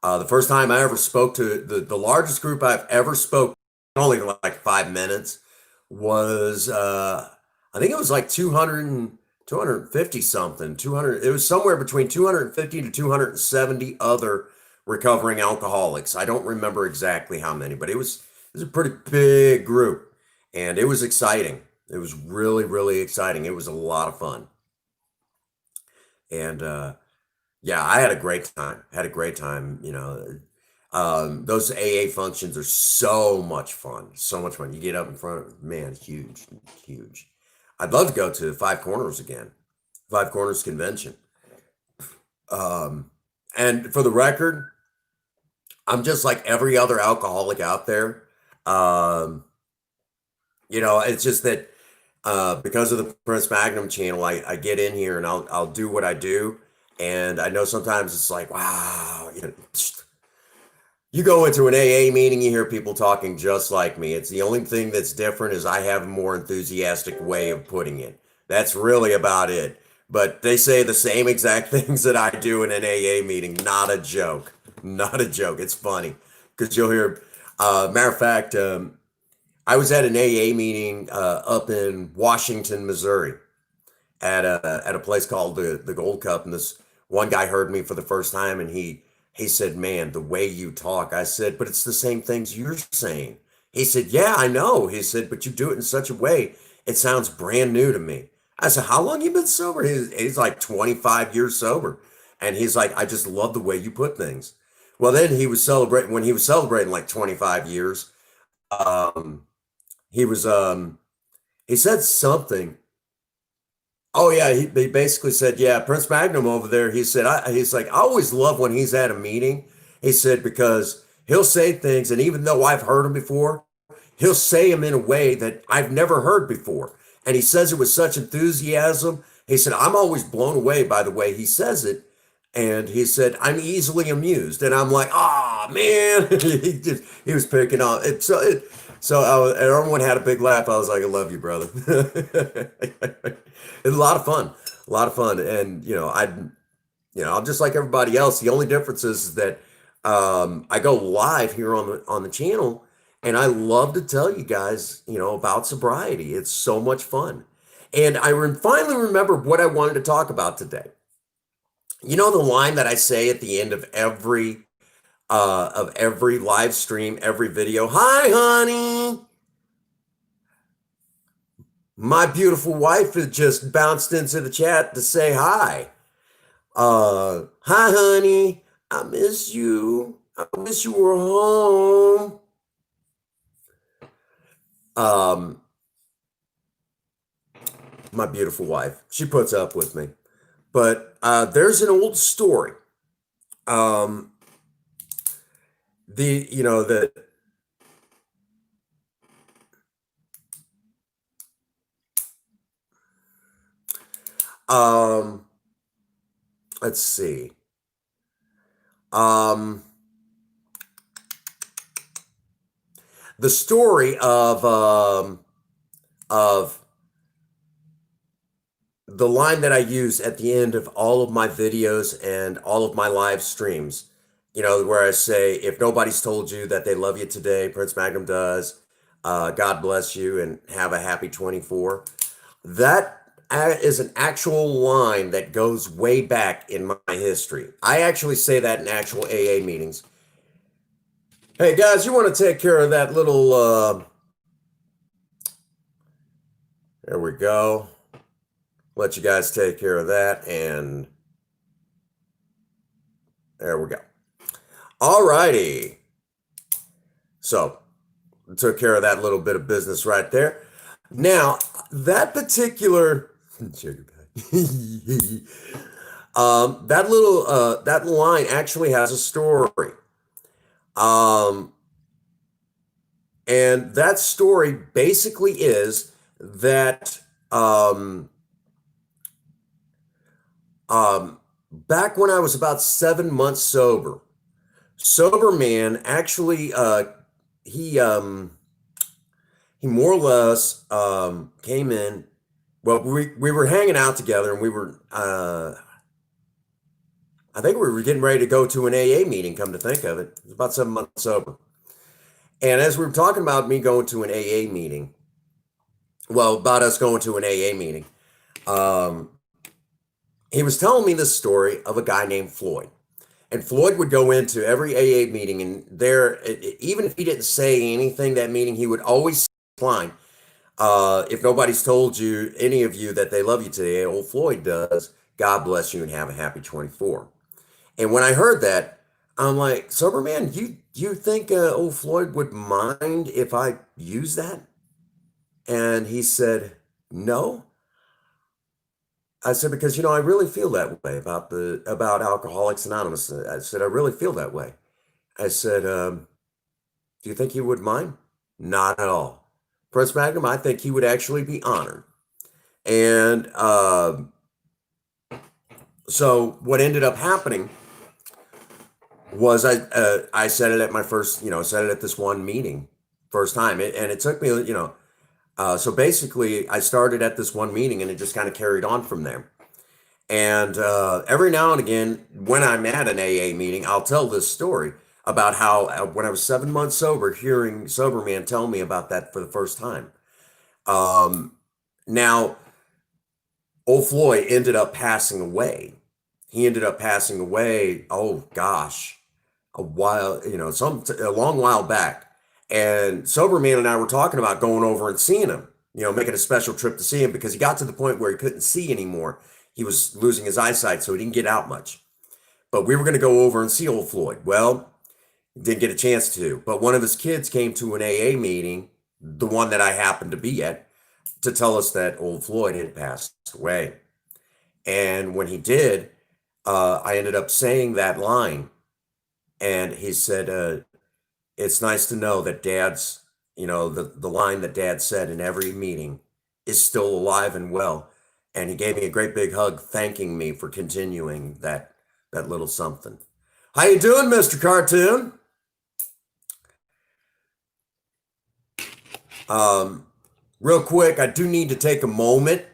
The first time I ever spoke to the largest group I've ever spoke, only like 5 minutes, was I think it was like 250 something, 200. It was somewhere between 250 to 270 other recovering alcoholics. I don't remember exactly how many, but it was a pretty big group, and it was exciting. It was really, really exciting. It was a lot of fun. And yeah, I had a great time. Had a great time, those AA functions are so much fun. So much fun. You get up in front of, man, huge, huge. I'd love to go to Five Corners again, Five Corners Convention. And for the record, I'm just like every other alcoholic out there. It's just that because of the Prince Magnum channel, I get in here and I'll do what I do. And I know sometimes it's like, wow, you go into an AA meeting, you hear people talking just like me. It's the only thing that's different is I have a more enthusiastic way of putting it. That's really about it. But they say the same exact things that I do in an AA meeting. Not a joke. Not a joke. It's funny because you'll hear, matter of fact, I was at an AA meeting up in Washington, Missouri at a place called the Gold Cup. And this one guy heard me for the first time and he said, man, the way you talk. I said, but it's the same things you're saying. He said, yeah, I know. He said, but you do it in such a way, it sounds brand new to me. I said, how long you been sober? He's like 25 years sober. And he's like, I just love the way you put things. Well, then when he was celebrating like 25 years, he was, he said something. Oh yeah, he basically said, yeah, Prince Magnum over there. He said, he's like, I always love when he's at a meeting. He said because he'll say things, and even though I've heard them before, he'll say them in a way that I've never heard before, and he says it with such enthusiasm. He said, I'm always blown away by the way he says it, and he said, I'm easily amused, and I'm like, ah, man, he was picking on it. So everyone had a big laugh. I was like, I love you, brother. It was a lot of fun, a lot of fun. And, I'm just like everybody else. The only difference is that I go live here on the channel, and I love to tell you guys, about sobriety. It's so much fun. And finally remembered what I wanted to talk about today. You know the line that I say at the end of every live stream, every video. Hi, honey. My beautiful wife has just bounced into the chat to say hi. Hi, honey. I miss you. I wish you were home. Um, my beautiful wife. She puts up with me. But there's an old story. Um, the you know the let's see. The story of the line that I use at the end of all of my videos and all of my live streams, where I say, if nobody's told you that they love you today, Prince Magnum does. God bless you and have a happy 24. That is an actual line that goes way back in my history. I actually say that in actual AA meetings. Hey guys, you want to take care of that little, there we go. Let you guys take care of that, and there we go. All righty. So, took care of that little bit of business right there. Now, that particular that line actually has a story. And that story basically is that back when I was about 7 months sober man actually he more or less came in. Well, we were hanging out together, and we were I think we were getting ready to go to an AA meeting, come to think of it. It was about 7 months sober. And as we were talking about me going to an AA meeting, about us going to an AA meeting, he was telling me this story of a guy named Floyd. And Floyd would go into every AA meeting, and even if he didn't say anything that meeting, he would always say the line, if nobody's told you, any of you, that they love you today, old Floyd does. God bless you and have a happy 24. And when I heard that, I'm like, sober man, you think old Floyd would mind if I use that? And he said, no. I said, because I really feel that way about Alcoholics Anonymous. I said, I really feel that way. I said, do you think he would mind? Not at all. Prince Magnum, I think he would actually be honored. And so what ended up happening was I said it at my first, said it at this one meeting, first time. And it took me, so basically I started at this one meeting, and it just kind of carried on from there. And every now and again, when I'm at an AA meeting, I'll tell this story about how when I was 7 months sober, hearing sober man tell me about that for the first time. Now, old Floyd ended up passing away. He ended up passing away, oh gosh, a long while back. And sober man and I were talking about going over and seeing him, making a special trip to see him, because he got to the point where he couldn't see anymore. He was losing his eyesight, so he didn't get out much. But we were going to go over and see old Floyd. Well, didn't get a chance to. But one of his kids came to an AA meeting, the one that I happened to be at, to tell us that old Floyd had passed away. And when he did, I ended up saying that line. And he said, it's nice to know that Dad's, the line that Dad said in every meeting is still alive and well. And he gave me a great big hug, thanking me for continuing that little something. How you doing, Mr. Cartoon? Real quick, I do need to take a moment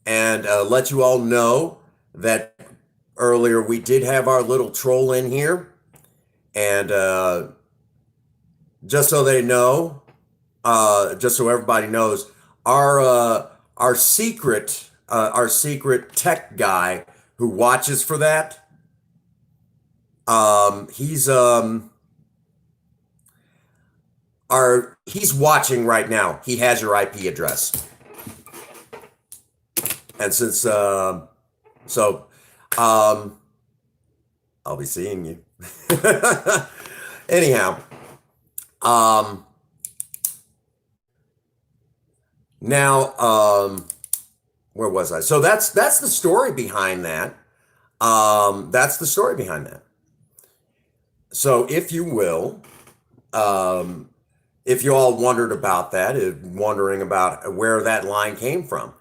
and let you all know that earlier we did have our little troll in here. And just so they know, just so everybody knows, our secret tech guy who watches for that, he's he's watching right now. He has your IP address, and since so um, I'll be seeing you. Anyhow, um, now where was I? So that's the story behind that. That's the story behind that. So if you will, um, if you all wondered about that, wondering about where that line came from.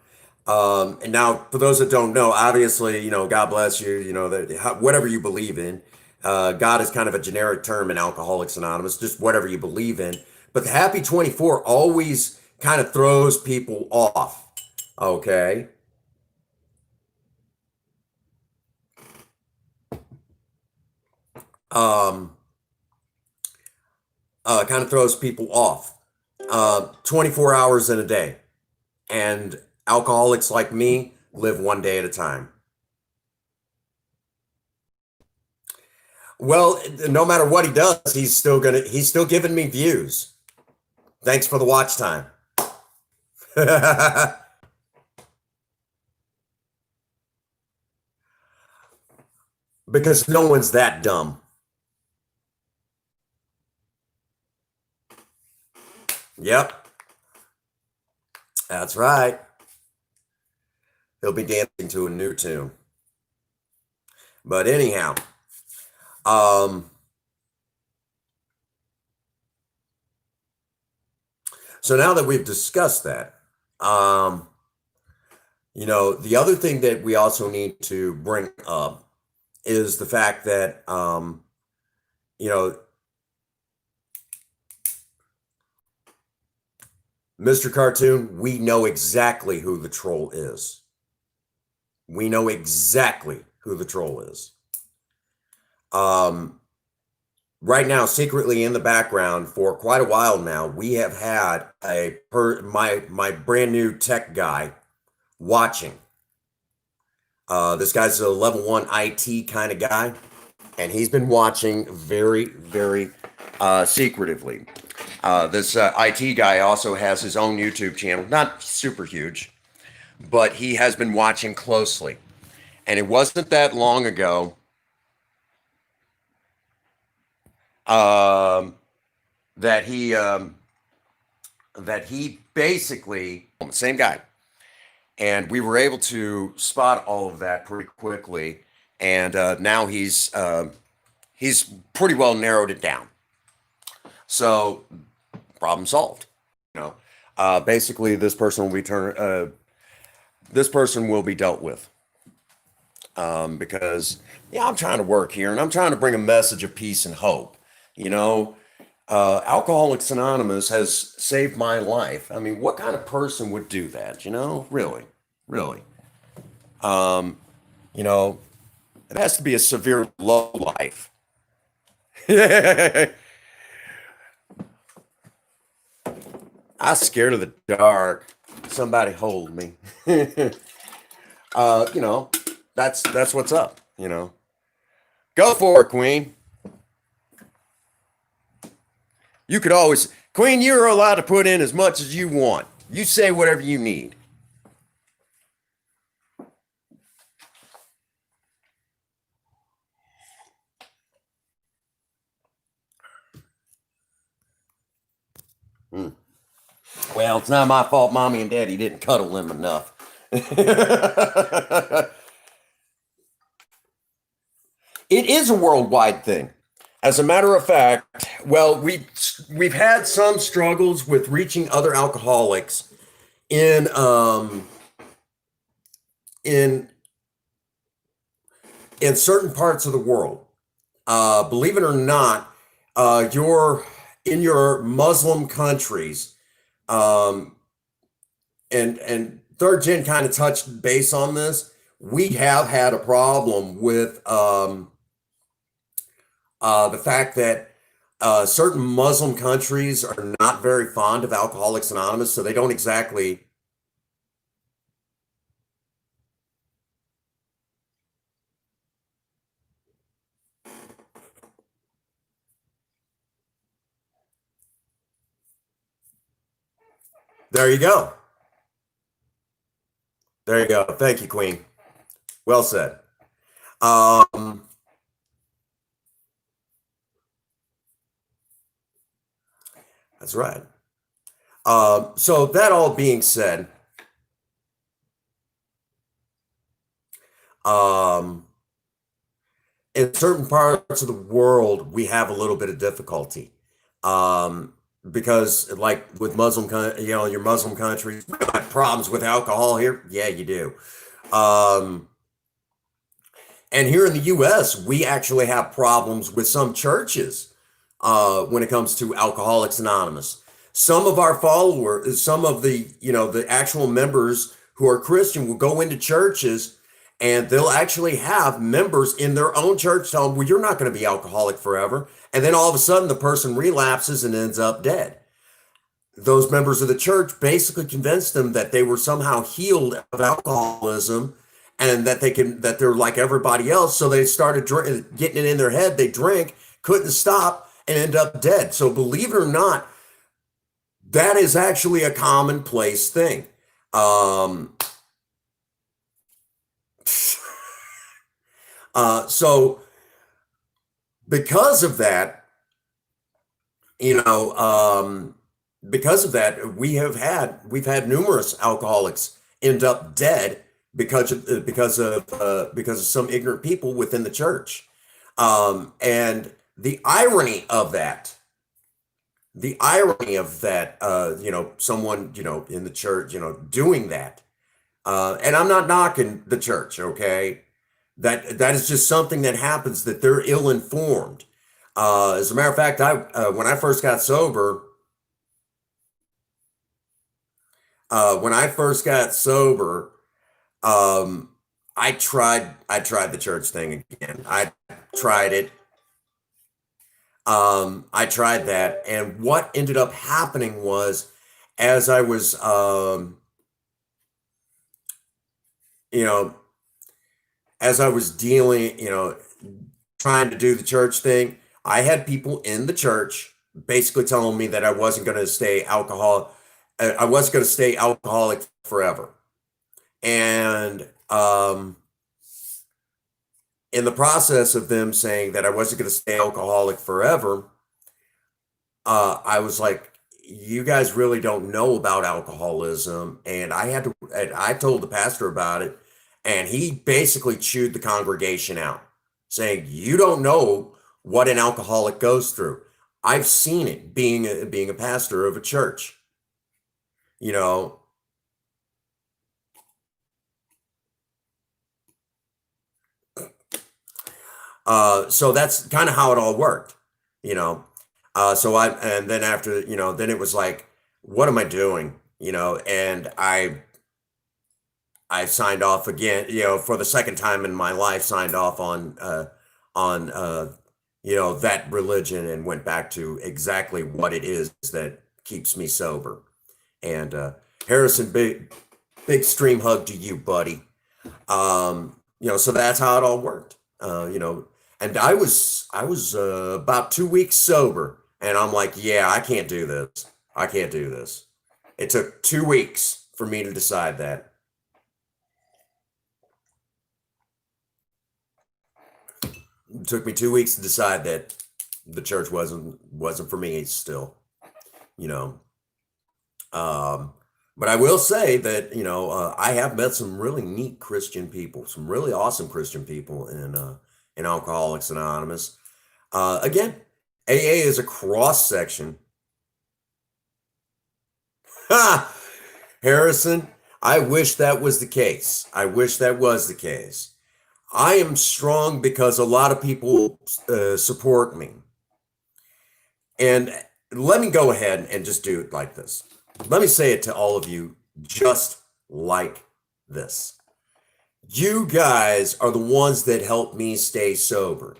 And now, for those that don't know, obviously, God bless you, that whatever you believe in, God is kind of a generic term in Alcoholics Anonymous, just whatever you believe in. But the Happy 24 always kind of throws people off. Okay. Um, kind of throws people off. 24 hours in a day. And alcoholics like me live one day at a time. Well, no matter what he does, he's still giving me views. Thanks for the watch time. Because no one's that dumb. Yep, that's right. He'll be dancing to a new tune. But anyhow, um, so now that we've discussed that, the other thing that we also need to bring up is the fact that, you know, Mr. Cartoon, we know exactly who the troll is. We know exactly who the troll is. Right now, secretly in the background for quite a while now, we have had my brand new tech guy watching. This guy's a level 1 IT kind of guy, and he's been watching very, very secretively. This IT guy also has his own YouTube channel, not super huge, but he has been watching closely. And it wasn't that long ago that he basically, same guy, and we were able to spot all of that pretty quickly. And now he's pretty well narrowed it down. So problem solved. Basically, this person will be dealt with, because I'm trying to work here and I'm trying to bring a message of peace and hope. Alcoholics Anonymous has saved my life. I mean, what kind of person would do that? Really, really. Um, you know, it has to be a severe low life. I'm scared of the dark. Somebody hold me. uh, you know, that's what's up. Go for it, Queen. You could always, Queen. You're allowed to put in as much as you want. You say whatever you need. Mm. Well, it's not my fault. Mommy and Daddy didn't cuddle them enough. It is a worldwide thing. As a matter of fact, well, we've had some struggles with reaching other alcoholics in in in certain parts of the world. Believe it or not, in your Muslim countries, um, and Third Gen kind of touched base on this. We have had a problem with The fact that certain Muslim countries are not very fond of Alcoholics Anonymous, so they don't exactly. There you go. There you go. Thank you, Queen. Well said. Um, that's right. So that all being said, um, in certain parts of the world, we have a little bit of difficulty. Um, because like with your Muslim countries, we have problems with alcohol here. Yeah, you do. Um, and here in the U.S., we actually have problems with some churches when it comes to Alcoholics Anonymous. Some of our followers, some of the actual members who are Christian will go into churches and they'll actually have members in their own church tell them, well, you're not going to be alcoholic forever. And then all of a sudden the person relapses and ends up dead. Those members of the church basically convinced them that they were somehow healed of alcoholism and that they're like everybody else. So they started getting it in their head. They drank, couldn't stop, and end up dead. So believe it or not, that is actually a commonplace thing. So because of that, you know, because of that, we've had numerous alcoholics end up dead because of some ignorant people within the church. And the irony of that, someone in the church, doing that. And I'm not knocking the church, okay? That is just something that happens, that they're ill-informed. As a matter of fact, when I first got sober, when I first got sober, um, I tried the church thing again. I tried it. I tried that, and what ended up happening was, as I was, you know, as I was dealing, trying to do the church thing, I had people in the church basically telling me that I wasn't going to stay alcoholic forever. And in the process of them saying that I wasn't going to stay alcoholic forever, I was like, you guys really don't know about alcoholism. And I told the pastor about it, and he basically chewed the congregation out, saying, you don't know what an alcoholic goes through. I've seen it being a pastor of a church, you know. So that's kind of how it all worked, you know. And then after, then it was like, what am I doing? And I signed off again, for the second time in my life, signed off on that religion, and went back to exactly what it is that keeps me sober. And Harrison, big stream hug to you, buddy. So that's how it all worked. And I was about 2 weeks sober, and I'm like, yeah, I can't do this. I can't do this. It took 2 weeks for me to decide that. It took me 2 weeks to decide that the church wasn't for me still, you know. Um, but I will say that I have met some really neat Christian people, some really awesome Christian people in Alcoholics Anonymous. Again, AA is a cross section. Ha! Harrison, I wish that was the case. I wish that was the case. I am strong because a lot of people support me. And let me go ahead and just do it like this. Let me say it to all of you just like this. You guys are the ones that help me stay sober.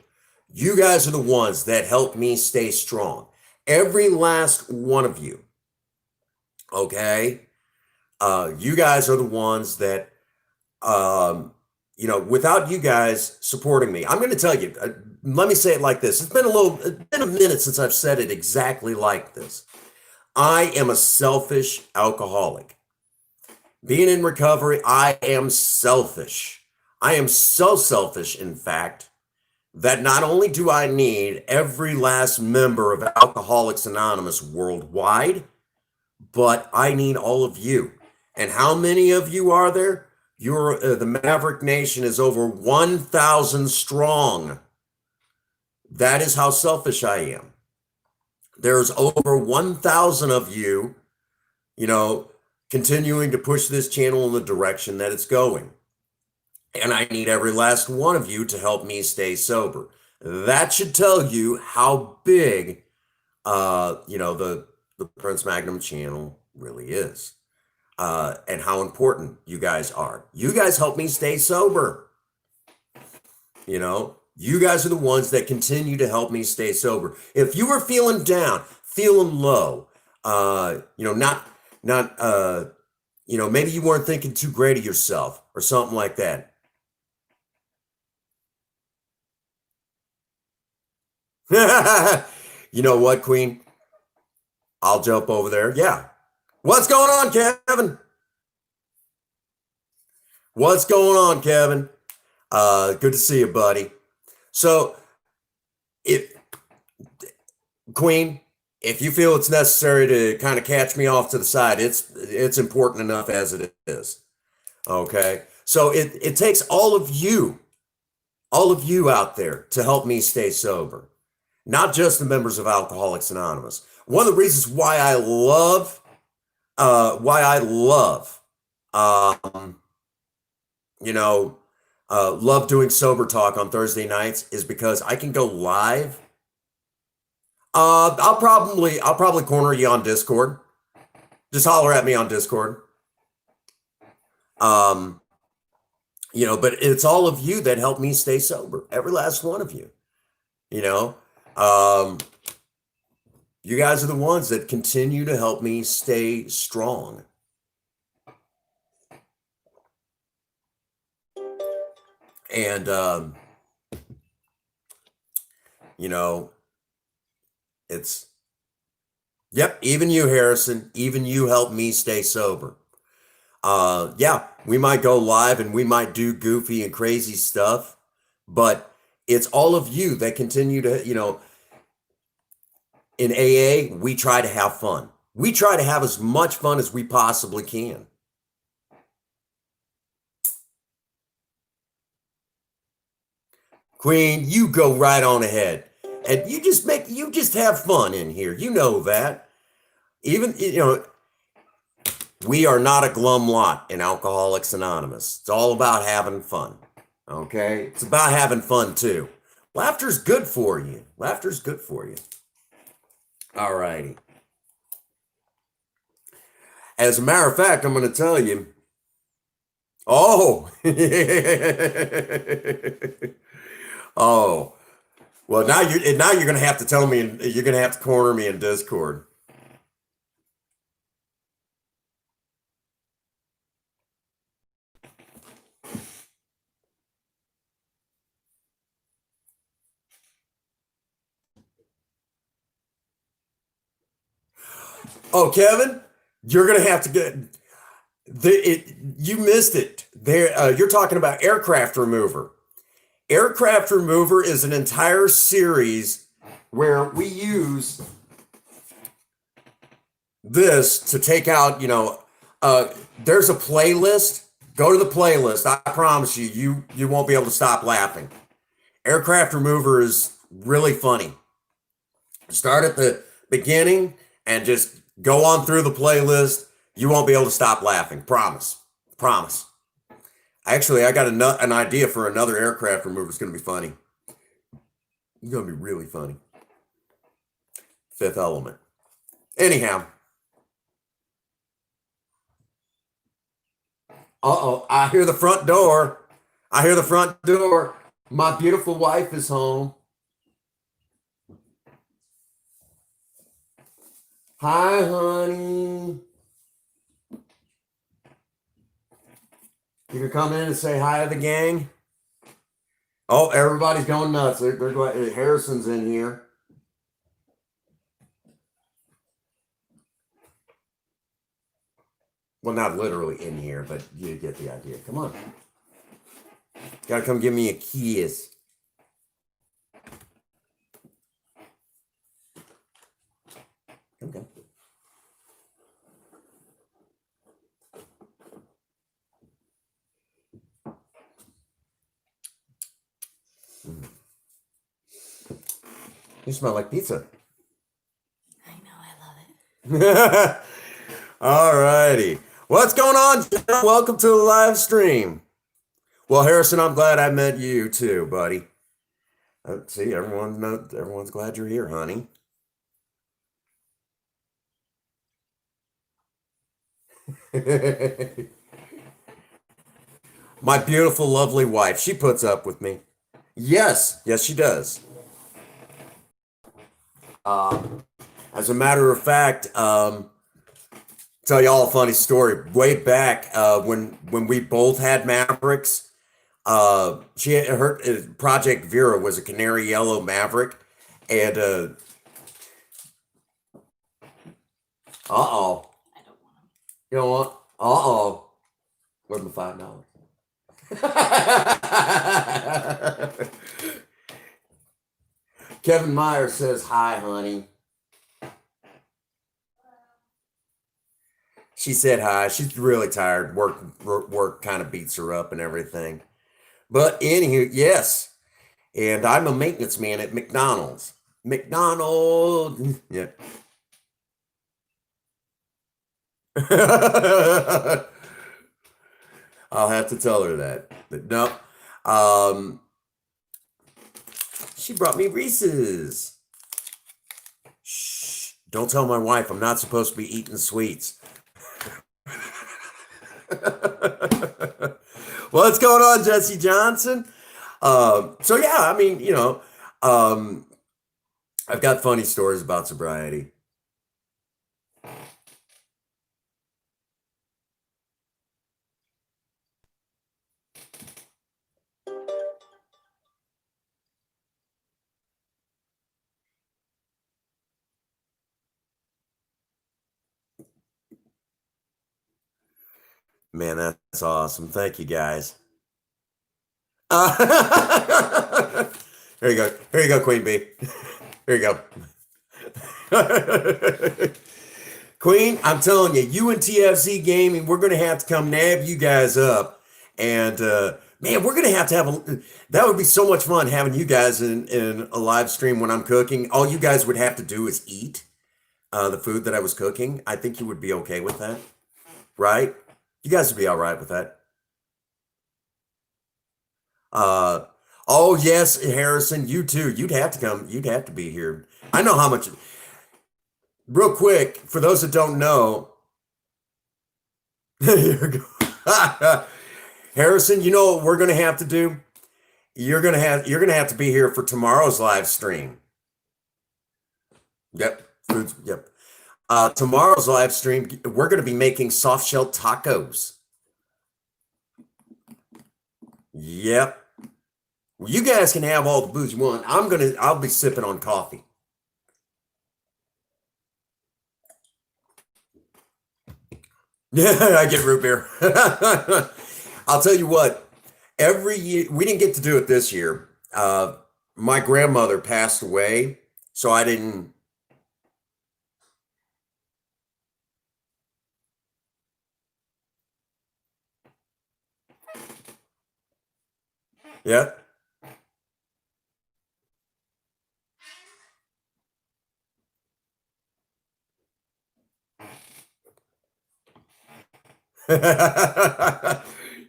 You guys are the ones that help me stay strong. Every last one of you. Okay. You guys are the ones that, um, without you guys supporting me, I'm going to tell you, let me say it like this. It's been a minute since I've said it exactly like this. I am a selfish alcoholic. Being in recovery, I am selfish. I am so selfish, in fact, that not only do I need every last member of Alcoholics Anonymous worldwide, but I need all of you. And how many of you are there? The Maverick Nation is over 1,000 strong. That is how selfish I am. There's over 1,000 of you, you know, continuing to push this channel in the direction that it's going. And I need every last one of you to help me stay sober. That should tell you how big, the Prince Magnum channel really is, and how important you guys are. You guys help me stay sober. You guys are the ones that continue to help me stay sober. If you were feeling down, feeling low, maybe you weren't thinking too great of yourself or something like that. You know what, Queen? I'll jump over there. Yeah. What's going on, Kevin? What's going on, Kevin? Good to see you, buddy. So, Queen, if you feel it's necessary to kind of catch me off to the side, it's important enough as it is. Okay. So it takes all of you out there to help me stay sober, not just the members of Alcoholics Anonymous. One of the reasons why I love, love doing sober talk on Thursday nights is because I can go live. I'll probably corner you on Discord. Just holler at me on Discord. But it's all of you that help me stay sober. Every last one of you. You guys are the ones that continue to help me stay strong. And, even you, Harrison, even you help me stay sober. We might go live and we might do goofy and crazy stuff, but it's all of you that continue to, in AA, we try to have fun. We try to have as much fun as we possibly can. Queen, you go right on ahead. And you just have fun in here. You know that. Even, we are not a glum lot in Alcoholics Anonymous. It's all about having fun. Okay? It's about having fun too. Laughter's good for you. Laughter's good for you. All righty. As a matter of fact, I'm going to tell you. Oh. Oh. Well, now you're going to have to tell me, you're going to have to corner me in Discord. Oh, Kevin, you're going to have to get you missed it. There, you're talking about Aircraft Remover. Aircraft Remover is an entire series where we use this to take out, there's a playlist. Go to the playlist. I promise you won't be able to stop laughing. Aircraft Remover is really funny. Start at the beginning and just go on through the playlist. You won't be able to stop laughing. Promise. Promise. Actually, I got an idea for another Aircraft Remover. It's going to be funny. It's going to be really funny. Fifth Element. Anyhow. Uh-oh, I hear the front door. I hear the front door. My beautiful wife is home. Hi, honey. You can come in and say hi to the gang. Oh, everybody's going nuts. They're going. Harrison's in here. Well, not literally in here, but you get the idea. Come on. Gotta come give me a kiss. Okay. Mm. You smell like pizza. I know, I love it. All righty. What's going on, John? Welcome to the live stream. Well, Harrison, I'm glad I met you too, buddy. See, everyone's glad you're here, honey. My beautiful, lovely wife. She puts up with me. Yes, yes, she does. As a matter of fact, tell y'all a funny story. Way back when we both had Mavericks, she had her Project Vera was a canary yellow Maverick, and uh-oh, I don't want them. you know what? Uh-oh, where's my $5? Kevin Meyer says hi, honey. She said hi. She's really tired. Work kind of beats her up and everything. But anywho, yes. And I'm a maintenance man at McDonald's. McDonald's. Yeah. I'll have to tell her that. But no. Um, she brought me Reese's. Shh. Don't tell my wife I'm not supposed to be eating sweets. What's going on, Jesse Johnson? So yeah, I mean, um, I've got funny stories about sobriety. Man, that's awesome. Thank you, guys. Here you go. Here you go, Queen Bee. Here you go. Queen, I'm telling you, you and TFC Gaming, we're gonna have to come nab you guys up, and man, we're gonna have a. That would be so much fun having you guys in a live stream when I'm cooking. All you guys would have to do is eat the food that I was cooking. I think you would be okay with that, right? You guys would be all right with that. Uh, oh yes, Harrison, you too. You'd have to come. You'd have to be here. I know how much. Real quick, for those that don't know, here we go. Harrison, you know what we're gonna have to do? You're gonna have to be here for tomorrow's live stream. Yep. Foods, yep. Tomorrow's live stream, we're gonna be making soft shell tacos. Yep. Well, you guys can have all the booze you want. I'll be sipping on coffee. Yeah, I get root beer. I'll tell you what, every year, we didn't get to do it this year. My grandmother passed away, so I didn't. Yeah.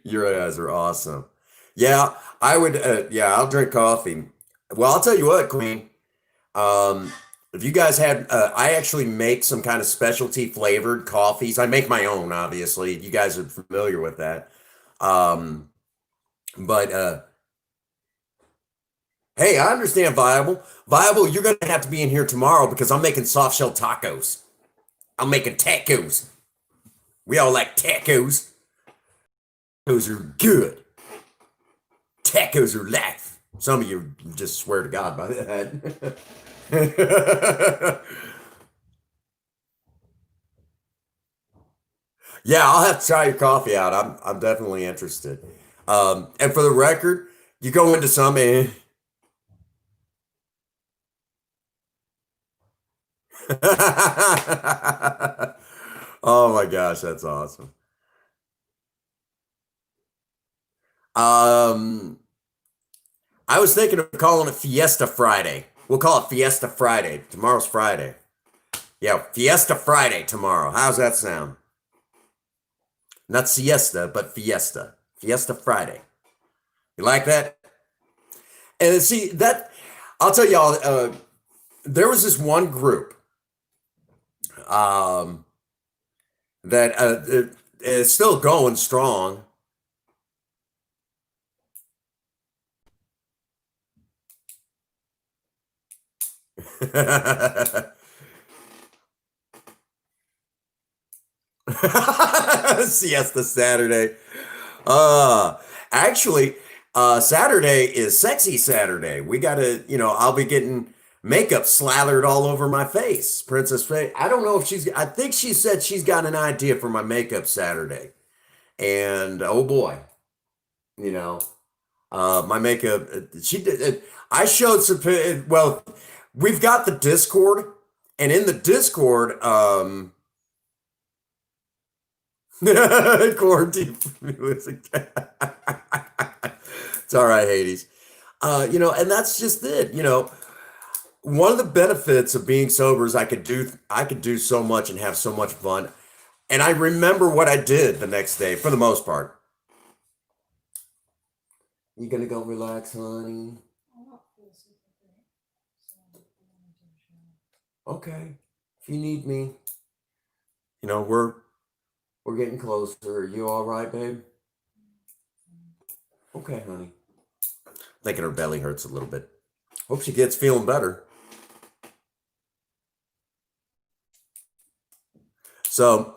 Your guys are awesome. Yeah, I would. Yeah, I'll drink coffee. Well, I'll tell you what, Queen. Um, if you guys had, I actually make some kind of specialty flavored coffees. I make my own, obviously. You guys are familiar with that. Um, but hey, I understand Viable. Viable, you're going to have to be in here tomorrow because I'm making soft shell tacos. I'm making tacos. We all like tacos. Tacos are good. Tacos are life. Some of you just swear to God by that. Yeah, I'll have to try your coffee out. I'm definitely interested. And for the record, you go into some and oh my gosh, that's awesome. Um, I was thinking of calling it Fiesta Friday. We'll call it Fiesta Friday. Tomorrow's Friday. Yeah, Fiesta Friday tomorrow. How's that sound? Not siesta, but fiesta. Fiesta Friday. You like that? And see that I'll tell y'all. There was this one group um, that is still going strong. Siesta Saturday. Uh, actually, Saturday is Sexy Saturday. We gotta, I'll be getting makeup slathered all over my face. Princess Faye. I don't know if I think she said she's got an idea for my makeup Saturday. And oh boy, you know, my makeup, she did, I showed some, well, we've got the Discord, and in the Discord, quarantine music. It's all right, Hades. And that's just it. One of the benefits of being sober is I could do so much and have so much fun. And I remember what I did the next day for the most part. You gonna go relax, honey? Okay. If you need me, we're getting closer. Are you all right, babe? Okay, honey. Thinking her belly hurts a little bit. Hope she gets feeling better. So,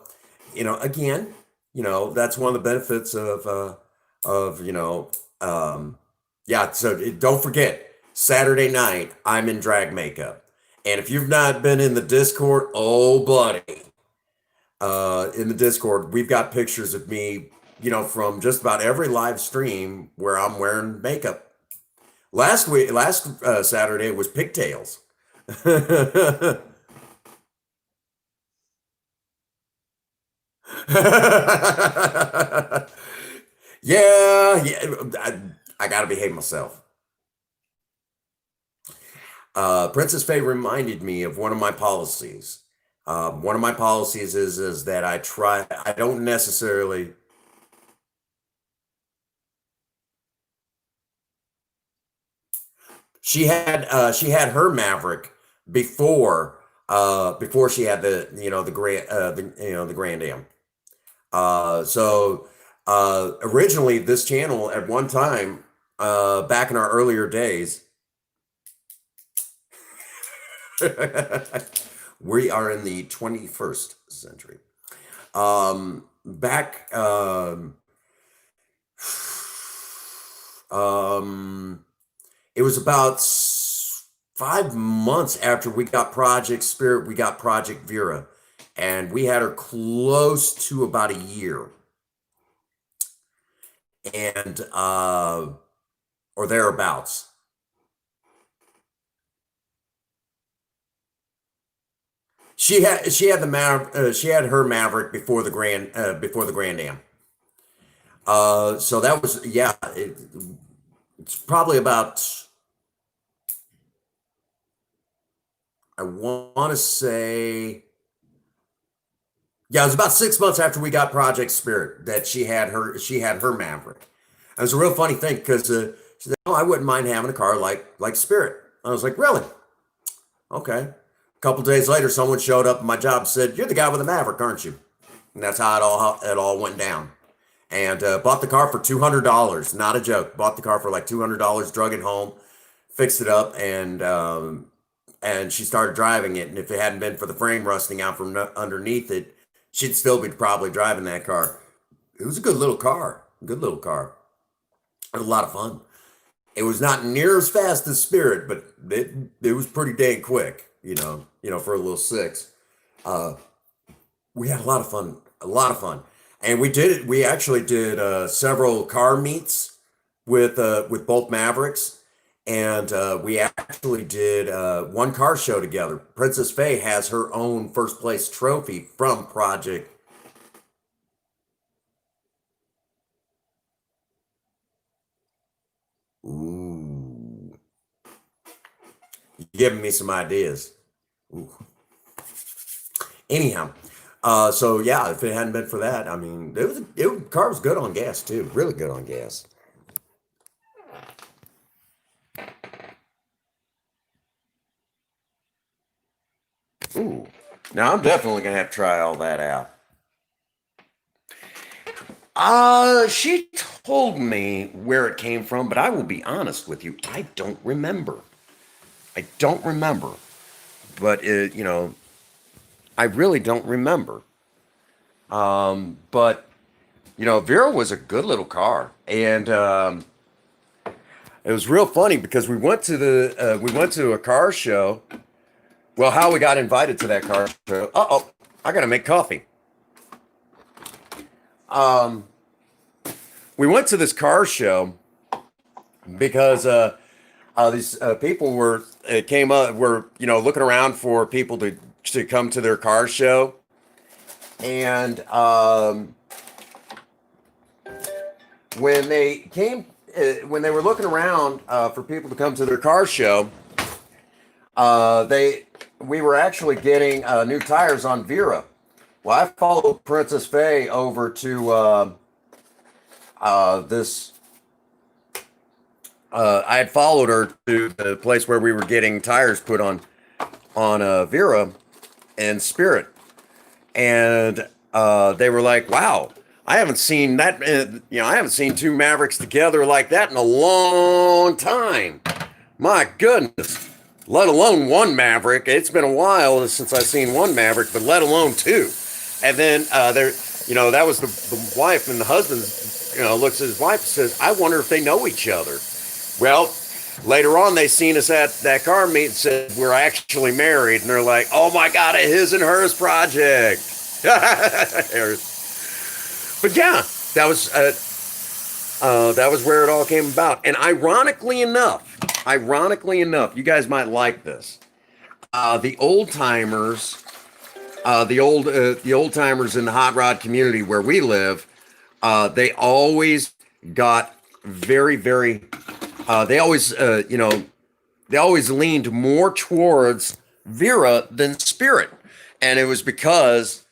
again, that's one of the benefits of yeah. So don't forget, Saturday night, I'm in drag makeup. And if you've not been in the Discord, oh, buddy, in the Discord, we've got pictures of me, from just about every live stream where I'm wearing makeup. Last Saturday was pigtails. Yeah. I gotta behave myself. Princess Faye reminded me of one of my policies. One of my policies is that I don't necessarily. She had her Maverick before she had the Grand Am. Originally, this channel at one time, back in our earlier days, we are in the 21st century. Back, it was about 5 months after we got Project Spirit, we got Project Vera, and we had her close to about a year, and or thereabouts. She had her Maverick before the Grand Am. So that was, yeah, it's probably about, I want to say, yeah, it was about 6 months after we got Project Spirit that she had her Maverick. It was a real funny thing because she said, "Oh, I wouldn't mind having a car like Spirit." I was like, "Really? Okay." A couple days later, someone showed up at my job and said, "You're the guy with the Maverick, aren't you?" And that's how it all went down. And bought the car for $200, not a joke. Bought the car for like $200, drug it home, fixed it up, and and she started driving it. And if it hadn't been for the frame rusting out from underneath it, she'd still be probably driving that car. It was a good little car. Good little car. It was a lot of fun. It was not near as fast as Spirit, but it was pretty dang quick. For a little six. Uh, we had a lot of fun. A lot of fun, and we did it. We actually did several car meets with both Mavericks, and we actually did one car show together. Princess Faye has her own first place trophy from Project. Ooh, you're giving me some ideas. Ooh. Anyhow, so yeah, if it hadn't been for that, I mean, car was good on gas too, really good on gas. Ooh, now I'm definitely gonna have to try all that out. She told me where it came from, but I will be honest with you, I don't remember. I don't remember, but I really don't remember. But Vera was a good little car, and it was real funny because we went to a car show. Well, how we got invited to that car show? Uh-oh, I gotta make coffee. Um, we went to this car show because these people were looking around for people to come to their car show, and when they came when they were looking around for people to come to their car show, they we were actually getting new tires on Vera. Well, I followed Princess Faye over to this. I had followed her to the place where we were getting tires put on Vera and Spirit, and they were like, "Wow, I haven't seen that. I haven't seen two Mavericks together like that in a long time. My goodness, let alone one Maverick. It's been a while since I've seen one Maverick, but let alone two." And then that was the wife, and the husband, looks at his wife and says, "I wonder if they know each other." Well, later on, they seen us at that car meet and said we're actually married, and they're like, "Oh my God, a his and hers project." But yeah, that was where it all came about. And ironically enough, you guys might like this. The old timers, the old timers in the hot rod community where we live, they always got very, very. They always, they always leaned more towards Vera than Spirit, and it was because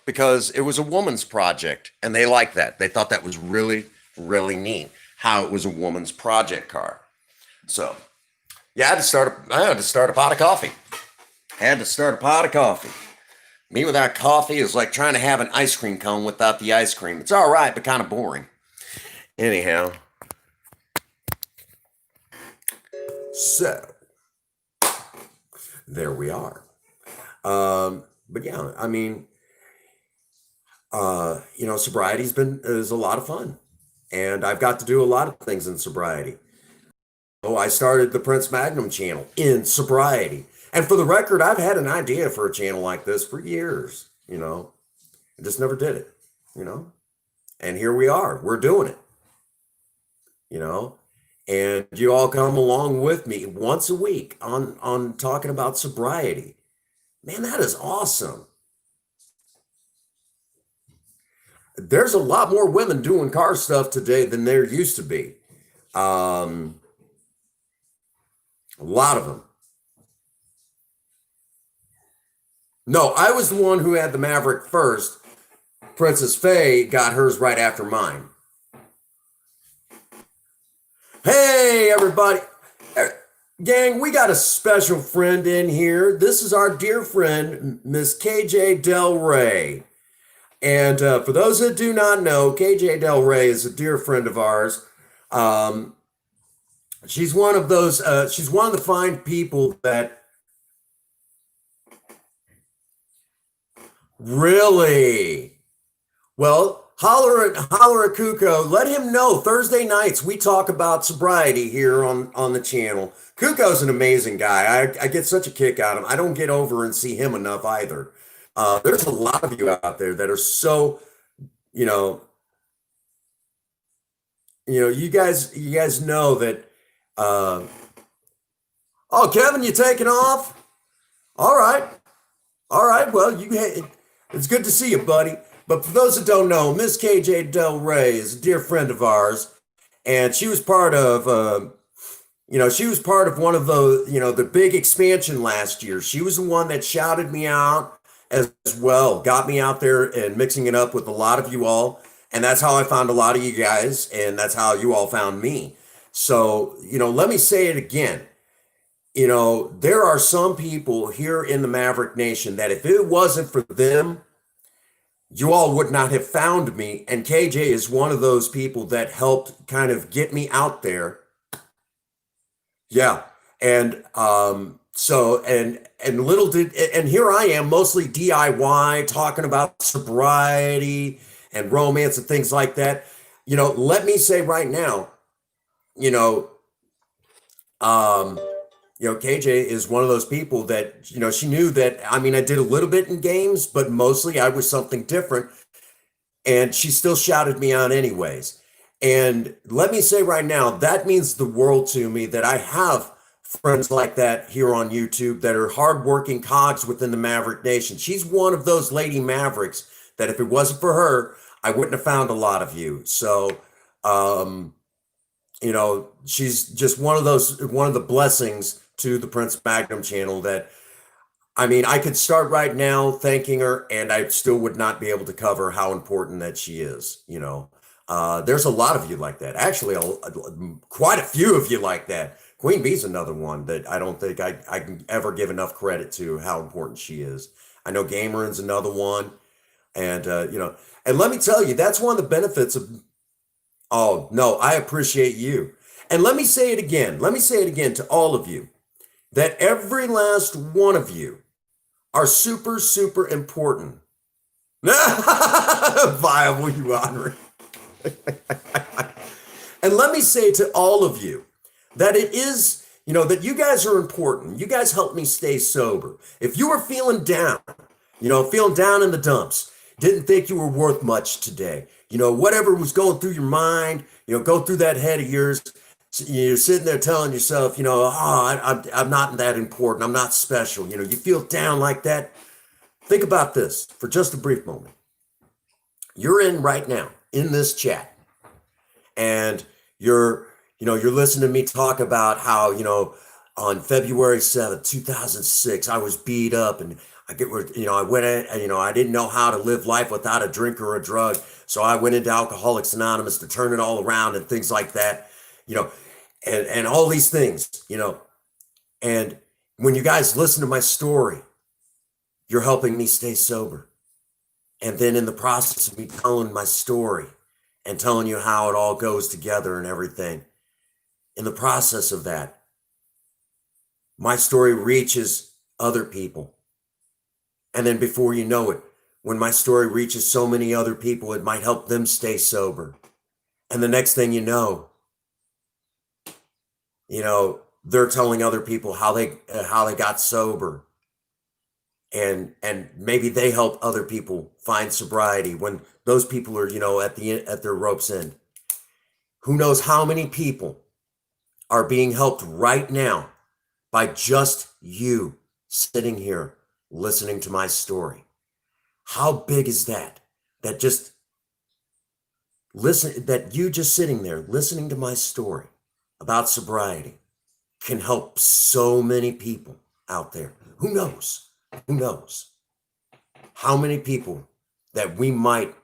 it was a woman's project, and they liked that. They thought that was really, really neat how it was a woman's project car. So, yeah, I had to start a pot of coffee. Me without coffee is like trying to have an ice cream cone without the ice cream. It's all right, but kind of boring. Anyhow, so there we are. But yeah, I mean, sobriety's is a lot of fun, and I've got to do a lot of things in sobriety. Oh, I started the Prince Magnum channel in sobriety, and for the record, I've had an idea for a channel like this for years. I just never did it. And here we are. We're doing it. And you all come along with me once a week on talking about sobriety. Man, that is awesome. There's a lot more women doing car stuff today than there used to be. A lot of them. No, I was the one who had the Maverick first. Princess Faye got hers right after mine. Hey, everybody. Gang, we got a special friend in here. This is our dear friend, Miss KJ Del Rey. And for those that do not know, KJ Del Rey is a dear friend of ours. She's one of those. She's one of the fine people that really. Well, holler at Kuko. Let him know Thursday nights we talk about sobriety here on the channel. Kuko's an amazing guy. I get such a kick out of him. I don't get over and see him enough either. There's a lot of you out there that are so you know you guys know that. Uh, oh, Kevin, you taking off? All right. All right. Well, it's good to see you, buddy. But for those that don't know, Miss KJ Del Rey is a dear friend of ours, and she was part of, she was part of one of the big expansion last year. She was the one that shouted me out as well, got me out there and mixing it up with a lot of you all, and that's how I found a lot of you guys, and that's how you all found me. So, let me say it again. There are some people here in the Maverick Nation that if it wasn't for them, you all would not have found me. And KJ is one of those people that helped kind of get me out there. Yeah. And and here I am, mostly DIY, talking about sobriety and romance and things like that. Let me say right now, you know, um, KJ is one of those people that, she knew that, I mean, I did a little bit in games, but mostly I was something different. And she still shouted me out anyways. And let me say right now, that means the world to me that I have friends like that here on YouTube that are hardworking cogs within the Maverick Nation. She's one of those lady Mavericks that if it wasn't for her, I wouldn't have found a lot of you. So, she's just one of the blessings to the Prince Magnum channel that, I mean, I could start right now thanking her and I still would not be able to cover how important that she is. There's a lot of you like that. Actually, quite a few of you like that. Queen Bee's another one that I don't think I can ever give enough credit to how important she is. I know Gameron's another one. And, and let me tell you, that's one of the benefits of, oh, no, I appreciate you. And let me say it again. Let me say it again to all of you that every last one of you are super, super important. Viable, you honor. And let me say to all of you that it is, that you guys are important. You guys help me stay sober. If you were feeling down, feeling down in the dumps, didn't think you were worth much today, whatever was going through your mind, go through that head of yours, you're sitting there telling yourself, I'm not that important. I'm not special. You feel down like that. Think about this for just a brief moment. You're in right now in this chat and you're listening to me talk about how, on February 7th, 2006, I was beat up and I went in, I didn't know how to live life without a drink or a drug. So I went into Alcoholics Anonymous to turn it all around and things like that, and all these things, and when you guys listen to my story, you're helping me stay sober. And then in the process of me telling my story and telling you how it all goes together and everything, in the process of that, my story reaches other people. And then before you know it, when my story reaches so many other people, it might help them stay sober. And the next thing you know, they're telling other people how they got sober. And maybe they help other people find sobriety when those people are, at their rope's end. Who knows how many people are being helped right now by just you sitting here listening to my story. How big is that? That you just sitting there listening to my story about sobriety can help so many people out there. Who knows? Who knows how many people that we might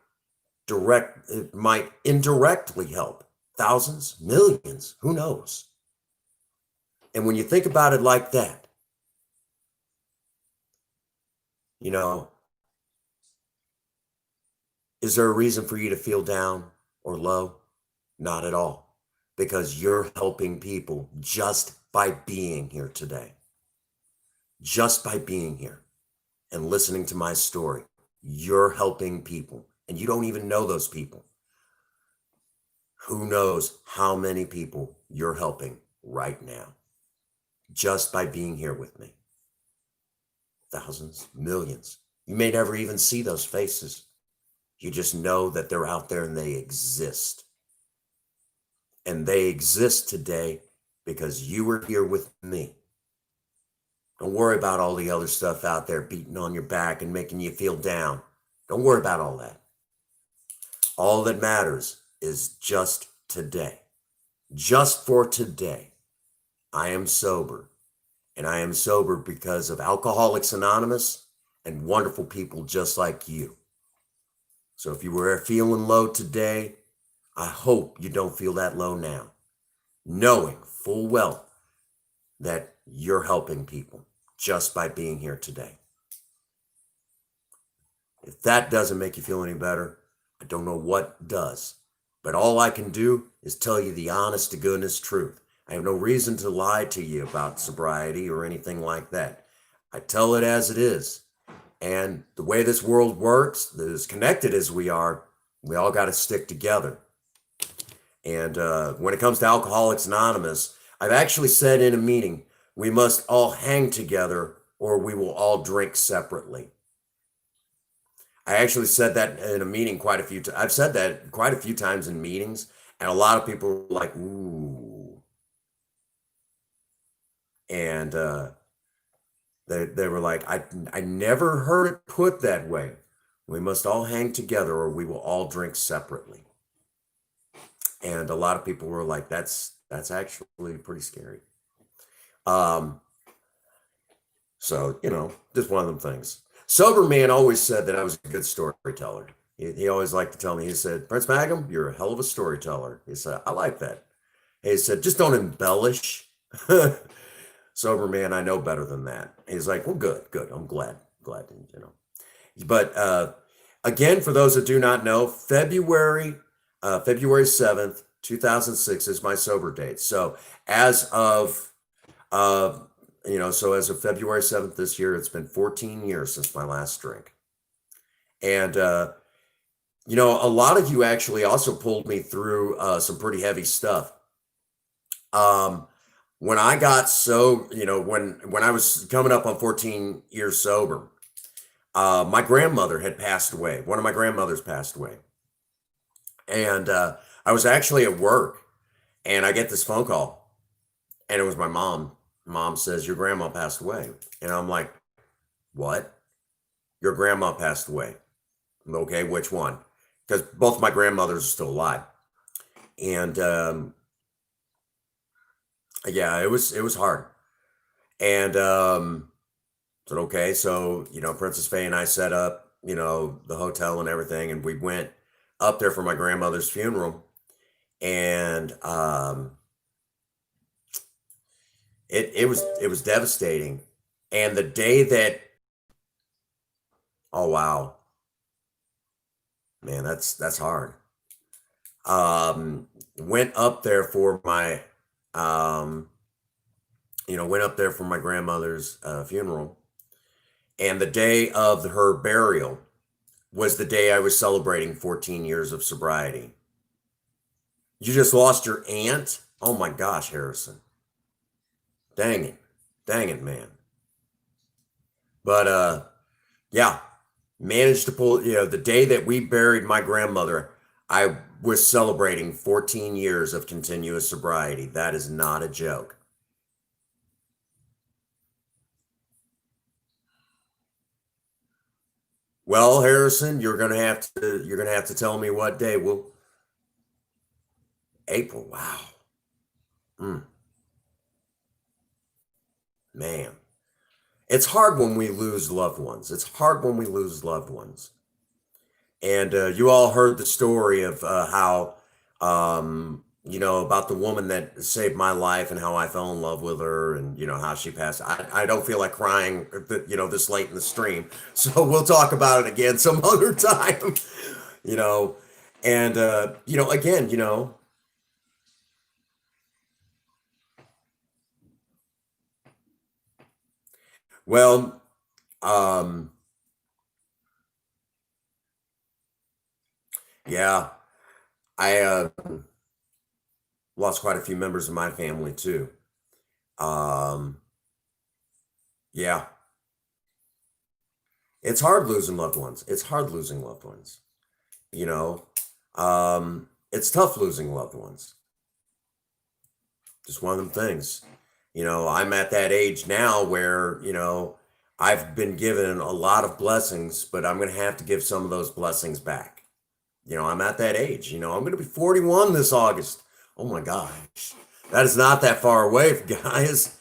indirectly help? Thousands, millions, who knows? And when you think about it like that, is there a reason for you to feel down or low? Not at all. because you're helping people just by being here today. Just by being here and listening to my story, you're helping people, and you don't even know those people. Who knows how many people you're helping right now just by being here with me? Thousands, millions. You may never even see those faces. You just know that they're out there and they exist. And they exist today because you were here with me. Don't worry about all the other stuff out there beating on your back and making you feel down. Don't worry about all that. All that matters is just today. Just for today, I am sober. And I am sober because of Alcoholics Anonymous and wonderful people just like you. So if you were feeling low today, I hope you don't feel that low now, knowing full well that you're helping people just by being here today. If that doesn't make you feel any better, I don't know what does. But all I can do is tell you the honest to goodness truth. I have no reason to lie to you about sobriety or anything like that. I tell it as it is. And the way this world works, as connected as we are, we all got to stick together. And when it comes to Alcoholics Anonymous, I've actually said in a meeting, we must all hang together or we will all drink separately. I actually said that in a meeting quite a few times. I've said that quite a few times in meetings, and a lot of people were like, ooh. And they were like, I never heard it put that way. We must all hang together or we will all drink separately. And a lot of people were like, that's actually pretty scary. So, just one of them things. Sober man always said that I was a good storyteller. He always liked to tell me, he said, Prince Magum, you're a hell of a storyteller. He said, I like that. He said, just don't embellish. Sober man, I know better than that. He's like, well, good. I'm glad. But again, for those that do not know, February 7th, 2006 is my sober date. So as of as of February 7th this year, it's been 14 years since my last drink. And, a lot of you actually also pulled me through some pretty heavy stuff. When I got when I was coming up on 14 years sober, my grandmother had passed away. One of my grandmothers passed away. And I was actually at work and I get this phone call and it was my mom. Mom says, your grandma passed away. And I'm like, what? Your grandma passed away. Okay, which one? Because both my grandmothers are still alive. And yeah, it was hard. And said, okay, so, Princess Faye and I set up, the hotel and everything. And we went up there for my grandmother's funeral. And it was devastating. And the day that, oh wow, man, that's hard. Went up there for my grandmother's funeral, and the day of her burial was the day I was celebrating 14 years of sobriety. You just lost your aunt? Oh my gosh, Harrison. Dang it, man. But yeah, managed to pull, the day that we buried my grandmother, I was celebrating 14 years of continuous sobriety. That is not a joke. Well, Harrison, you're gonna have to tell me what day. April. Wow. Man, it's hard when we lose loved ones. And you all heard the story of how, about the woman that saved my life and how I fell in love with her and, how she passed. I don't feel like crying, this late in the stream. So we'll talk about it again some other time, and, again, Well, um, yeah, I lost quite a few members of my family too. Um, yeah, it's hard losing loved ones. It's hard losing loved ones. You know, it's tough losing loved ones. Just one of them things. I'm at that age now where, I've been given a lot of blessings, but I'm going to have to give some of those blessings back. I'm at that age. I'm going to be 41 this August. Oh my gosh. That is not that far away, guys.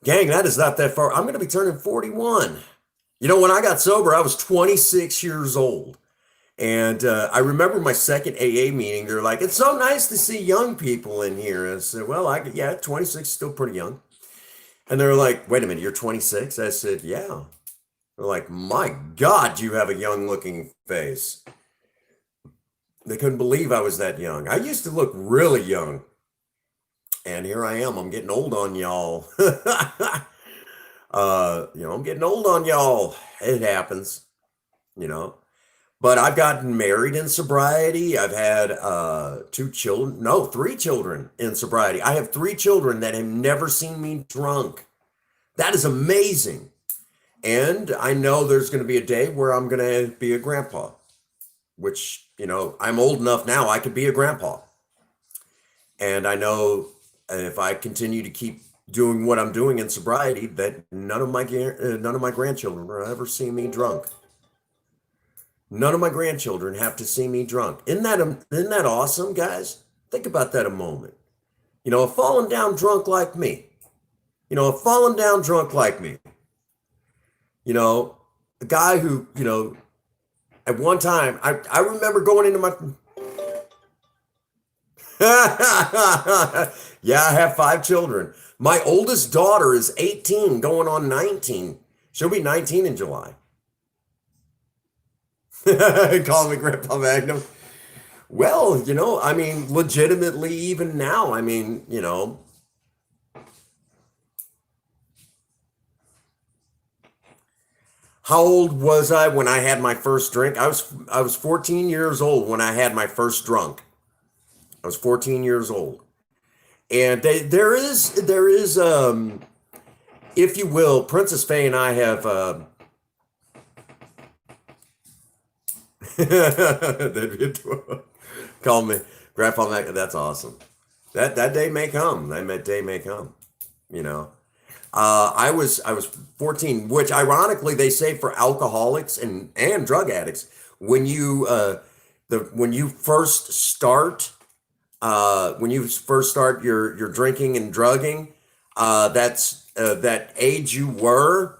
Gang, that is not that far. I'm going to be turning 41. When I got sober, I was 26 years old. And I remember my second AA meeting. They're like, "It's so nice to see young people in here." And I said, "Well, yeah, 26 is still pretty young." And they're like, "Wait a minute, you're 26?" I said, "Yeah." They're like, "My God, you have a young looking face." They couldn't believe I was that young. I used to look really young. And here I am. I'm getting old on y'all. I'm getting old on y'all. It happens, you know. But I've gotten married in sobriety. I've had two children, no, three children in sobriety. I have three children that have never seen me drunk. That is amazing. And I know there's going to be a day where I'm going to be a grandpa, which, I'm old enough now, I could be a grandpa. And I know if I continue to keep doing what I'm doing in sobriety, that none of my grandchildren will ever see me drunk. None of my grandchildren have to see me drunk. Isn't that awesome, guys? Think about that a moment. A falling down drunk like me. A falling down drunk like me. A guy who, at one time, I remember going into my. Yeah, I have five children. My oldest daughter is 18, going on 19. She'll be 19 in July. Call me Grandpa Magnum. Well, legitimately, even now, how old was I when I had my first drink? I was 14 years old when I had my first drunk. I was 14 years old. And there is if you will, Princess Faye and I have call me Grandpa Mac. That's awesome. That day may come. That day may come. You know. I was 14, which ironically they say for alcoholics and drug addicts, when you first start your drinking and drugging, that age you were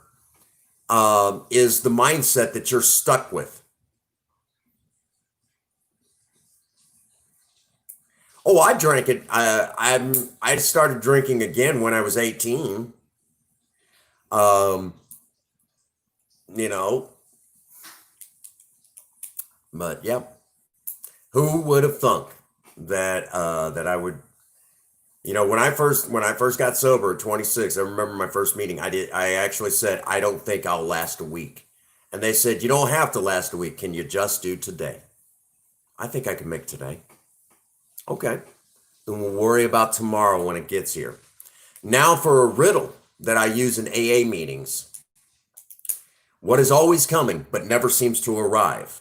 is the mindset that you're stuck with. Oh, I drank it. I started drinking again when I was 18. Um, you know, but yep. Who would have thunk that I would, when I first got sober at 26, I remember my first meeting. I actually said, "I don't think I'll last a week." And they said, "You don't have to last a week. Can you just do today?" I think I can make today. Okay. Then we'll worry about tomorrow when it gets here. Now for a riddle that I use in AA meetings. What is always coming but never seems to arrive?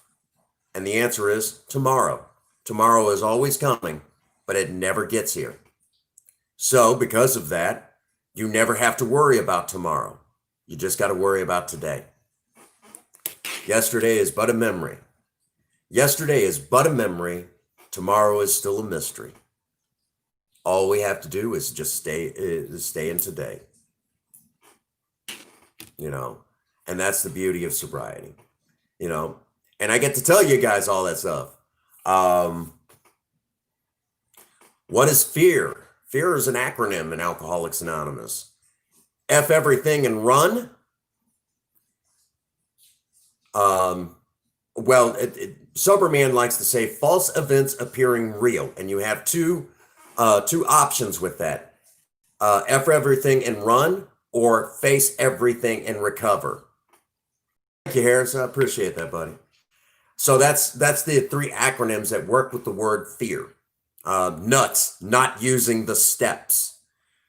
And the answer is tomorrow. Tomorrow is always coming, but it never gets here. So because of that, you never have to worry about tomorrow. You just got to worry about today. Yesterday is but a memory. Yesterday is but a memory. Tomorrow is still a mystery. All we have to do is just stay in today. And that's the beauty of sobriety. And I get to tell you guys all that stuff. What is fear? Fear is an acronym in Alcoholics Anonymous. F everything and run. Sober man likes to say false events appearing real, and you have two options with that. F everything and run, or face everything and recover. Thank you, Harris. I appreciate that, buddy. So that's the three acronyms that work with the word fear. Nuts, not using the steps.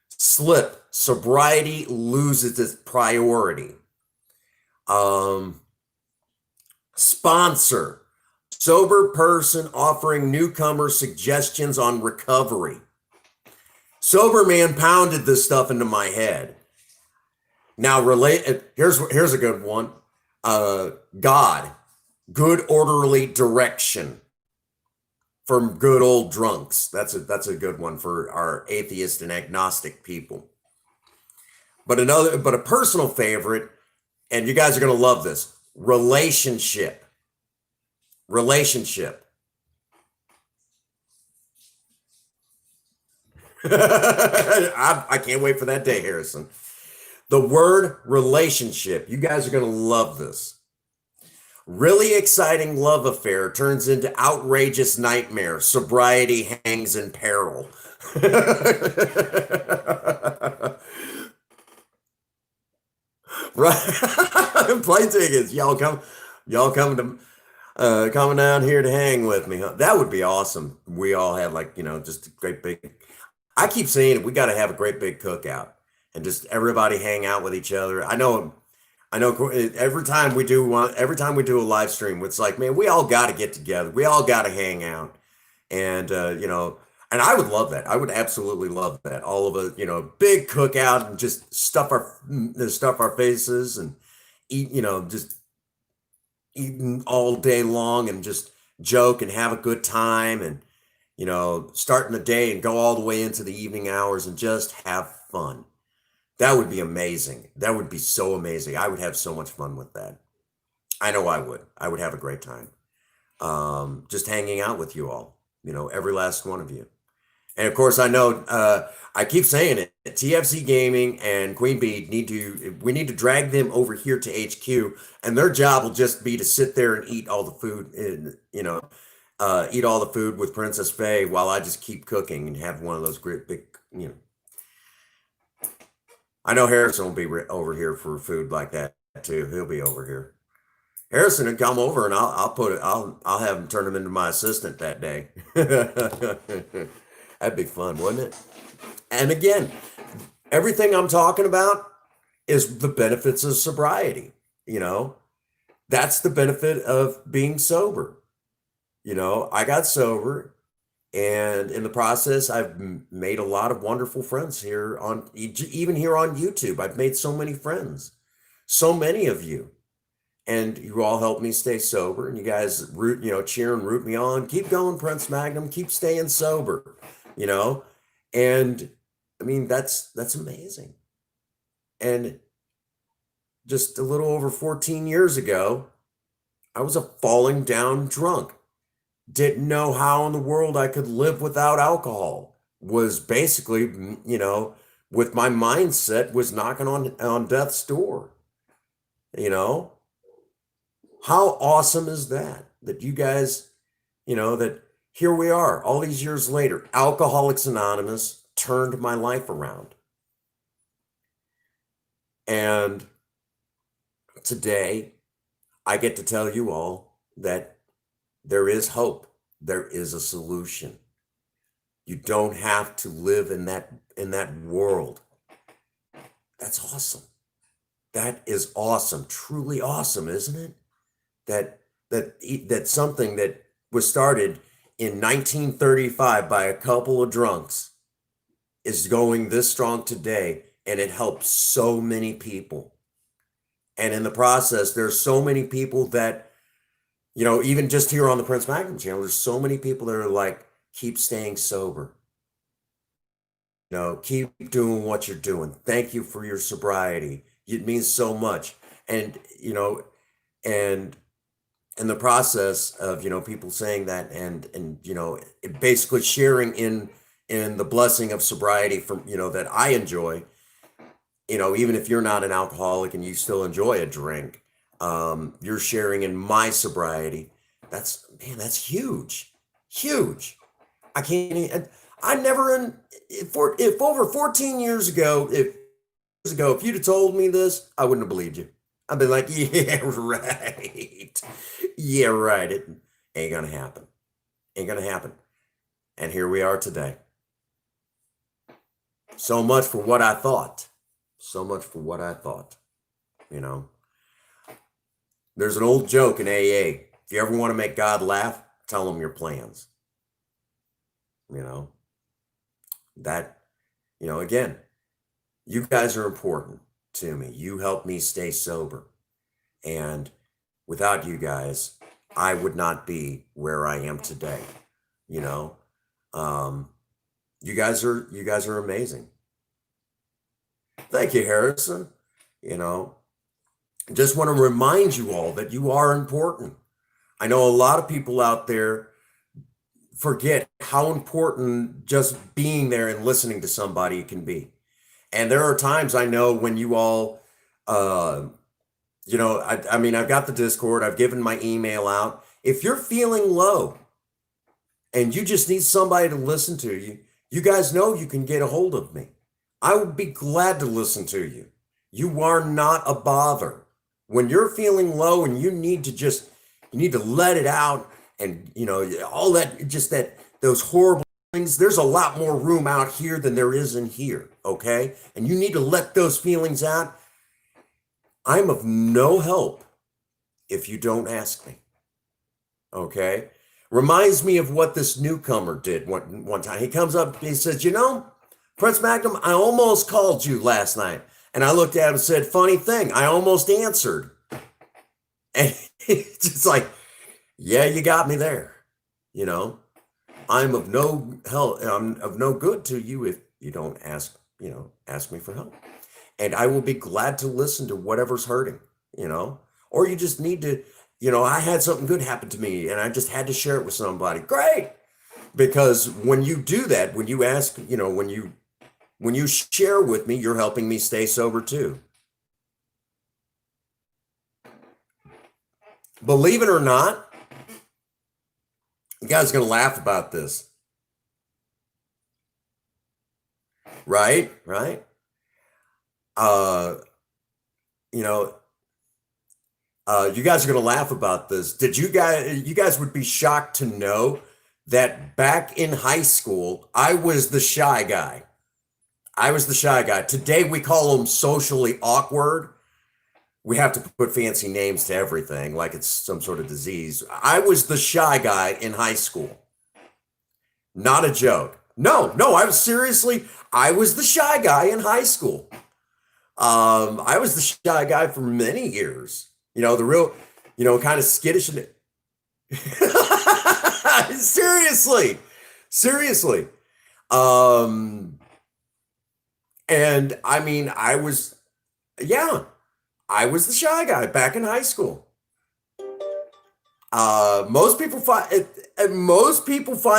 Slip, sobriety loses its priority. Sponsor, sober person offering newcomers suggestions on recovery. Sober man pounded this stuff into my head. Now, here's a good one. God, good orderly direction from good old drunks. That's a good one for our atheist and agnostic people. But a personal favorite, and you guys are going to love this, relationship. I can't wait for that day, Harrison. The word relationship. You guys are going to love this. Really exciting love affair turns into outrageous nightmare. Sobriety hangs in peril. Right. Plane tickets. Coming down here to hang with me. Huh? That would be awesome. We all have just a great big, I keep saying it, we got to have a great big cookout and just everybody hang out with each other. I know every time we do a live stream, it's like, man, we all got to get together. We all got to hang out. And, and I would love that. I would absolutely love that. All of us, big cookout and just stuff our faces and eat, just eating all day long and just joke and have a good time and, starting the day and go all the way into the evening hours and just have fun. That would be amazing. That would be so amazing. I would have so much fun with that. I know I would. I would have a great time. Just hanging out with you all, every last one of you. And of course, I know I keep saying it. TFC Gaming and Queen Bee we need to drag them over here to HQ, and their job will just be to sit there and eat all the food, eat all the food with Princess Faye while I just keep cooking and have one of those great big, I know Harrison will be over here for food like that too. He'll be over here. Harrison would come over and I'll have him turn him into my assistant that day. That'd be fun, wouldn't it? And again, everything I'm talking about is the benefits of sobriety. That's the benefit of being sober. I got sober, and in the process, I've made a lot of wonderful friends even here on YouTube. I've made so many friends, so many of you. And you all help me stay sober, and you guys cheer and root me on. Keep going, Prince Magnum. Keep staying sober, And I mean, that's amazing. And just a little over 14 years ago, I was a falling down drunk. Didn't know how in the world I could live without alcohol. Was basically, with my mindset, was knocking on death's door. How awesome is that? That you guys, that here we are all these years later, Alcoholics Anonymous turned my life around. And today, I get to tell you all that there is hope. There is a solution. You don't have to live in that world. That's awesome. That is awesome. Truly awesome, isn't it? That something that was started in 1935 by a couple of drunks is going this strong today, and it helps so many people. And in the process, there's so many people that, even just here on the Prince Magnum channel, there's so many people that are like, keep staying sober. Keep doing what you're doing. Thank you for your sobriety. It means so much. And, and in the process of, people saying that and basically sharing in the blessing of sobriety from, that I enjoy, even if you're not an alcoholic and you still enjoy a drink, you're sharing in my sobriety. That's huge. I can't, I never, if over 14 years ago, if ago, if you'd have told me this, I wouldn't have believed you. I'd been like, yeah, right. Yeah, right. It ain't gonna happen. Ain't gonna happen. And here we are today. So much for what I thought. So much for what I thought. You know, there's an old joke in AA. If you ever want to make God laugh, tell him your plans. You know, that, again, you guys are important to me. You help me stay sober. And without you guys, I would not be where I am today. You know, um, you guys are amazing. Thank you, Harrison. You know, just want to remind you all that you are important. I know a lot of people out there forget how important just being there and listening to somebody can be. And there are times I know when you all, uh, I mean, I've got the Discord, I've given my email out. If you're feeling low and you just need somebody to listen to you, you guys know you can get a hold of me. I would be glad to listen to you. You are not a bother. When you're feeling low and you need to let it out and, all that, just those horrible things, there's a lot more room out here than there is in here, okay? And you need to let those feelings out. I'm of no help if you don't ask me, okay? Reminds me of what this newcomer did one time. He comes up, he says, Prince Magnum, I almost called you last night. And I looked at him and said, funny thing, I almost answered. And it's just like, yeah, you got me there. I'm of no help. I'm of no good to you if you don't ask me for help. And I will be glad to listen to whatever's hurting, or you just need to, I had something good happen to me and I just had to share it with somebody. Great. Because when you do that, when you ask, when you share with me, you're helping me stay sober too. Believe it or not, you guys are going to laugh about this. Right? Right? Uh, you know, you guys are going to laugh about this. You guys would be shocked to know that back in high school, I was the shy guy. I was the shy guy. Today we call them socially awkward. We have to put fancy names to everything like it's some sort of disease. I was the shy guy in high school. Not a joke. No, I was the shy guy in high school. I was the shy guy for many years. The real, kind of skittish. Seriously, seriously. Um, and I mean, yeah, I was the shy guy back in high school. Most people find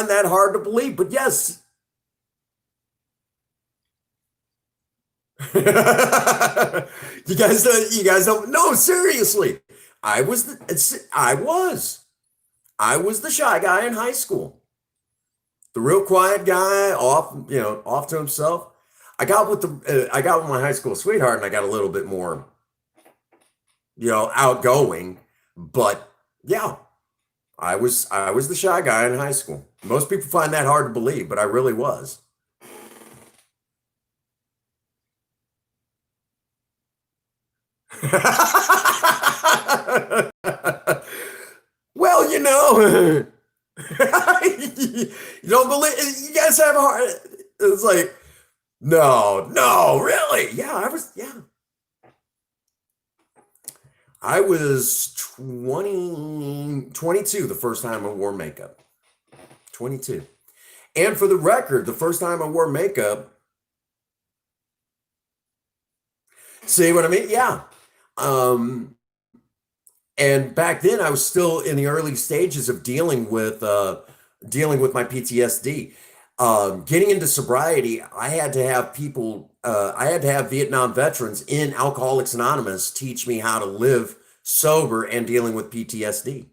that hard to believe, but yes. You guys don't. No, seriously. I was the shy guy in high school. The real quiet guy, off to himself. I got with my high school sweetheart, and I got a little bit more, outgoing. But yeah, I was the shy guy in high school. Most people find that hard to believe, but I really was. Well, you don't believe you guys have a heart. It's like, no, no, really. Yeah. I was 22 the first time I wore makeup. 22. And for the record, the first time I wore makeup, see what I mean? Yeah. Um, and back then I was still in the early stages of dealing with my PTSD. Getting into sobriety, I had to have I had to have Vietnam veterans in Alcoholics Anonymous teach me how to live sober and dealing with PTSD.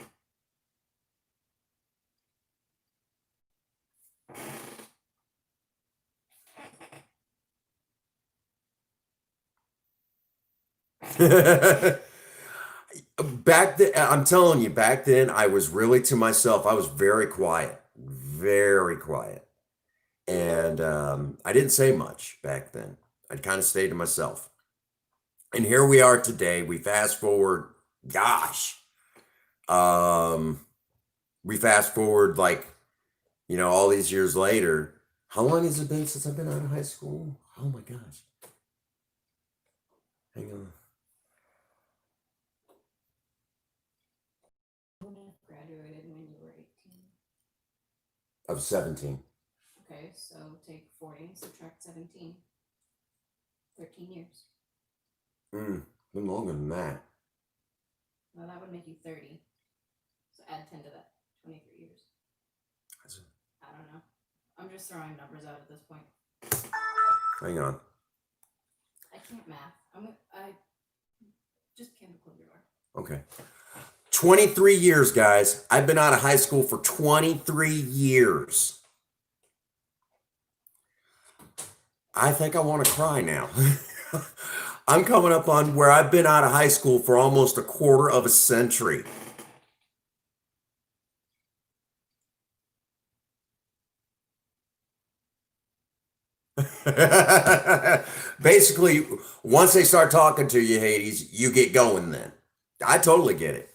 Back then, I'm telling you, back then I was really to myself. I was very quiet, very quiet. And I didn't say much back then. I kind of stayed to myself. And here we are today. We fast forward, gosh, um, we fast forward like, all these years later. How long has it been since I've been out of high school? Oh my gosh. Hang on. Graduated when you were 18. Of 17. Okay, so take 40 and subtract 17. 13 years. Been longer than that. Well, that would make you 30. So add 10 to that. 23 years. I don't know. I'm just throwing numbers out at this point. Hang on. I can't math. I just can't close your door. Okay. 23 years, guys. I've been out of high school for 23 years. I think I want to cry now. I'm coming up on where I've been out of high school for almost a quarter of a century. Basically, once they start talking to you, Hades, you get going then. I totally get it.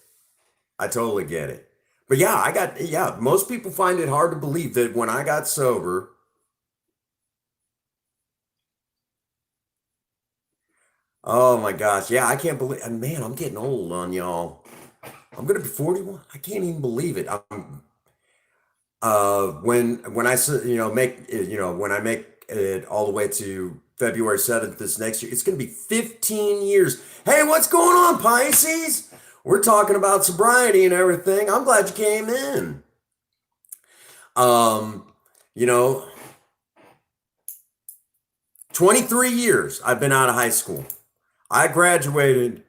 I totally get it. But yeah, most people find it hard to believe that when I got sober, oh my gosh, yeah, I can't believe, and man, I'm getting old on y'all. I'm gonna be 41. I can't even believe it. When I when I make it all the way to February 7th this next year, it's gonna be 15 years. Hey, what's going on, Pisces? We're talking about sobriety and everything. I'm glad you came in. Um, you know, 23 years I've been out of high school. I graduated.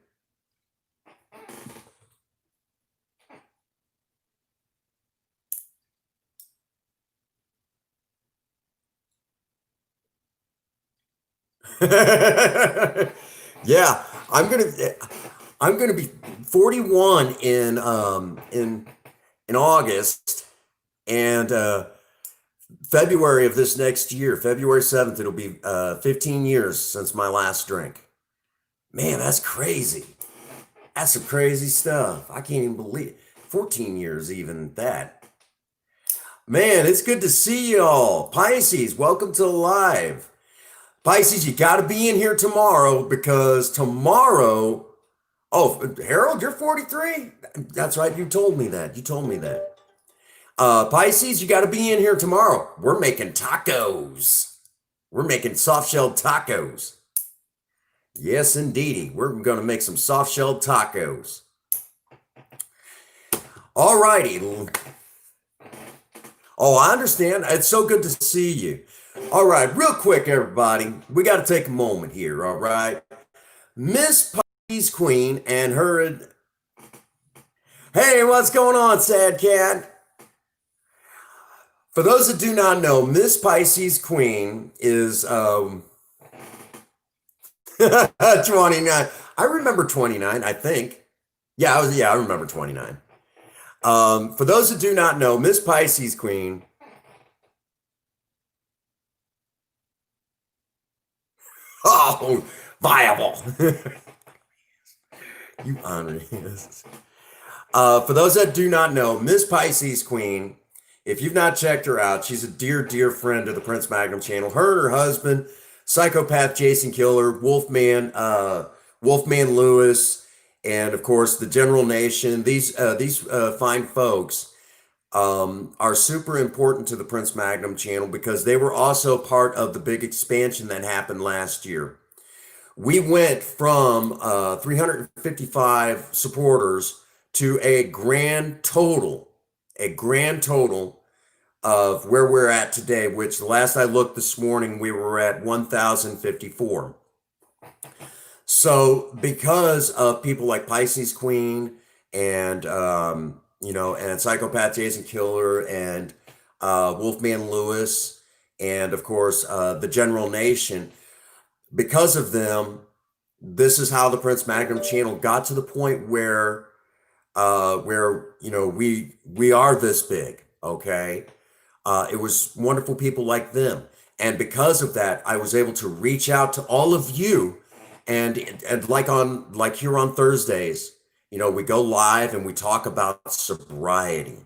Yeah, I'm gonna be 41 in August, and February of this next year, February 7th, it'll be 15 years since my last drink. Man, that's crazy. That's some crazy stuff. I can't even believe it. 14 years, even that. Man, it's good to see y'all. Pisces, welcome to live. Pisces, you got to be in here tomorrow because tomorrow. Oh, Harold, you're 43? That's right. You told me that. Pisces, you got to be in here tomorrow. We're making tacos. We're making soft-shelled tacos. Yes, indeedy. We're going to make some soft-shelled tacos. All righty. Oh, I understand. It's so good to see you. All right, real quick, everybody. We got to take a moment here, all right? Miss Pisces Queen and her... Hey, what's going on, Sad Cat? For those that do not know, Miss Pisces Queen is 29. I remember 29, I think. I remember 29. For those that do not know, Miss Pisces Queen. Oh, viable. You honor this. For those that do not know, Miss Pisces Queen, if you've not checked her out, she's a dear, dear friend of the Prince Magnum channel. Her and her husband, psychopath Jason Killer, Wolfman Lewis, and of course the General Nation. These fine folks are super important to the Prince Magnum channel because they were also part of the big expansion that happened last year. We went from 355 supporters to a grand total of where we're at today, which the last I looked this morning, we were at 1,054. So because of people like Pisces Queen and, and Psychopath Jason Killer and Wolfman Lewis, and of course, the General Nation, because of them, this is how the Prince Magnum channel got to the point where we are this big. Okay. It was wonderful people like them. And because of that, I was able to reach out to all of you. And like here on Thursdays, we go live and we talk about sobriety.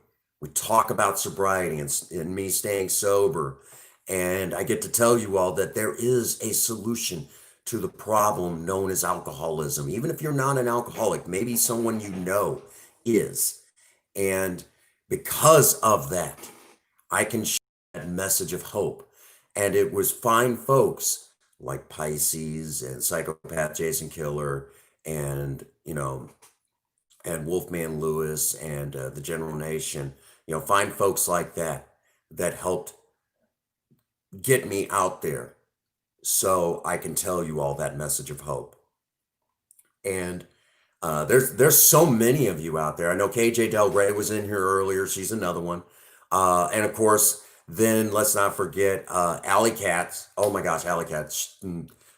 We talk about sobriety and me staying sober. And I get to tell you all that there is a solution to the problem known as alcoholism. Even if you're not an alcoholic, maybe someone you know is. And because of that, I can share that message of hope. And it was fine folks like Pisces and Psychopath Jason Killer and, and Wolfman Lewis and the General Nation, fine folks like that that helped get me out there so I can tell you all that message of hope. And there's so many of you out there. I know KJ Del Rey was in here earlier. She's another one. And of course, then let's not forget Alley Katz. Oh my gosh, Alley Katz,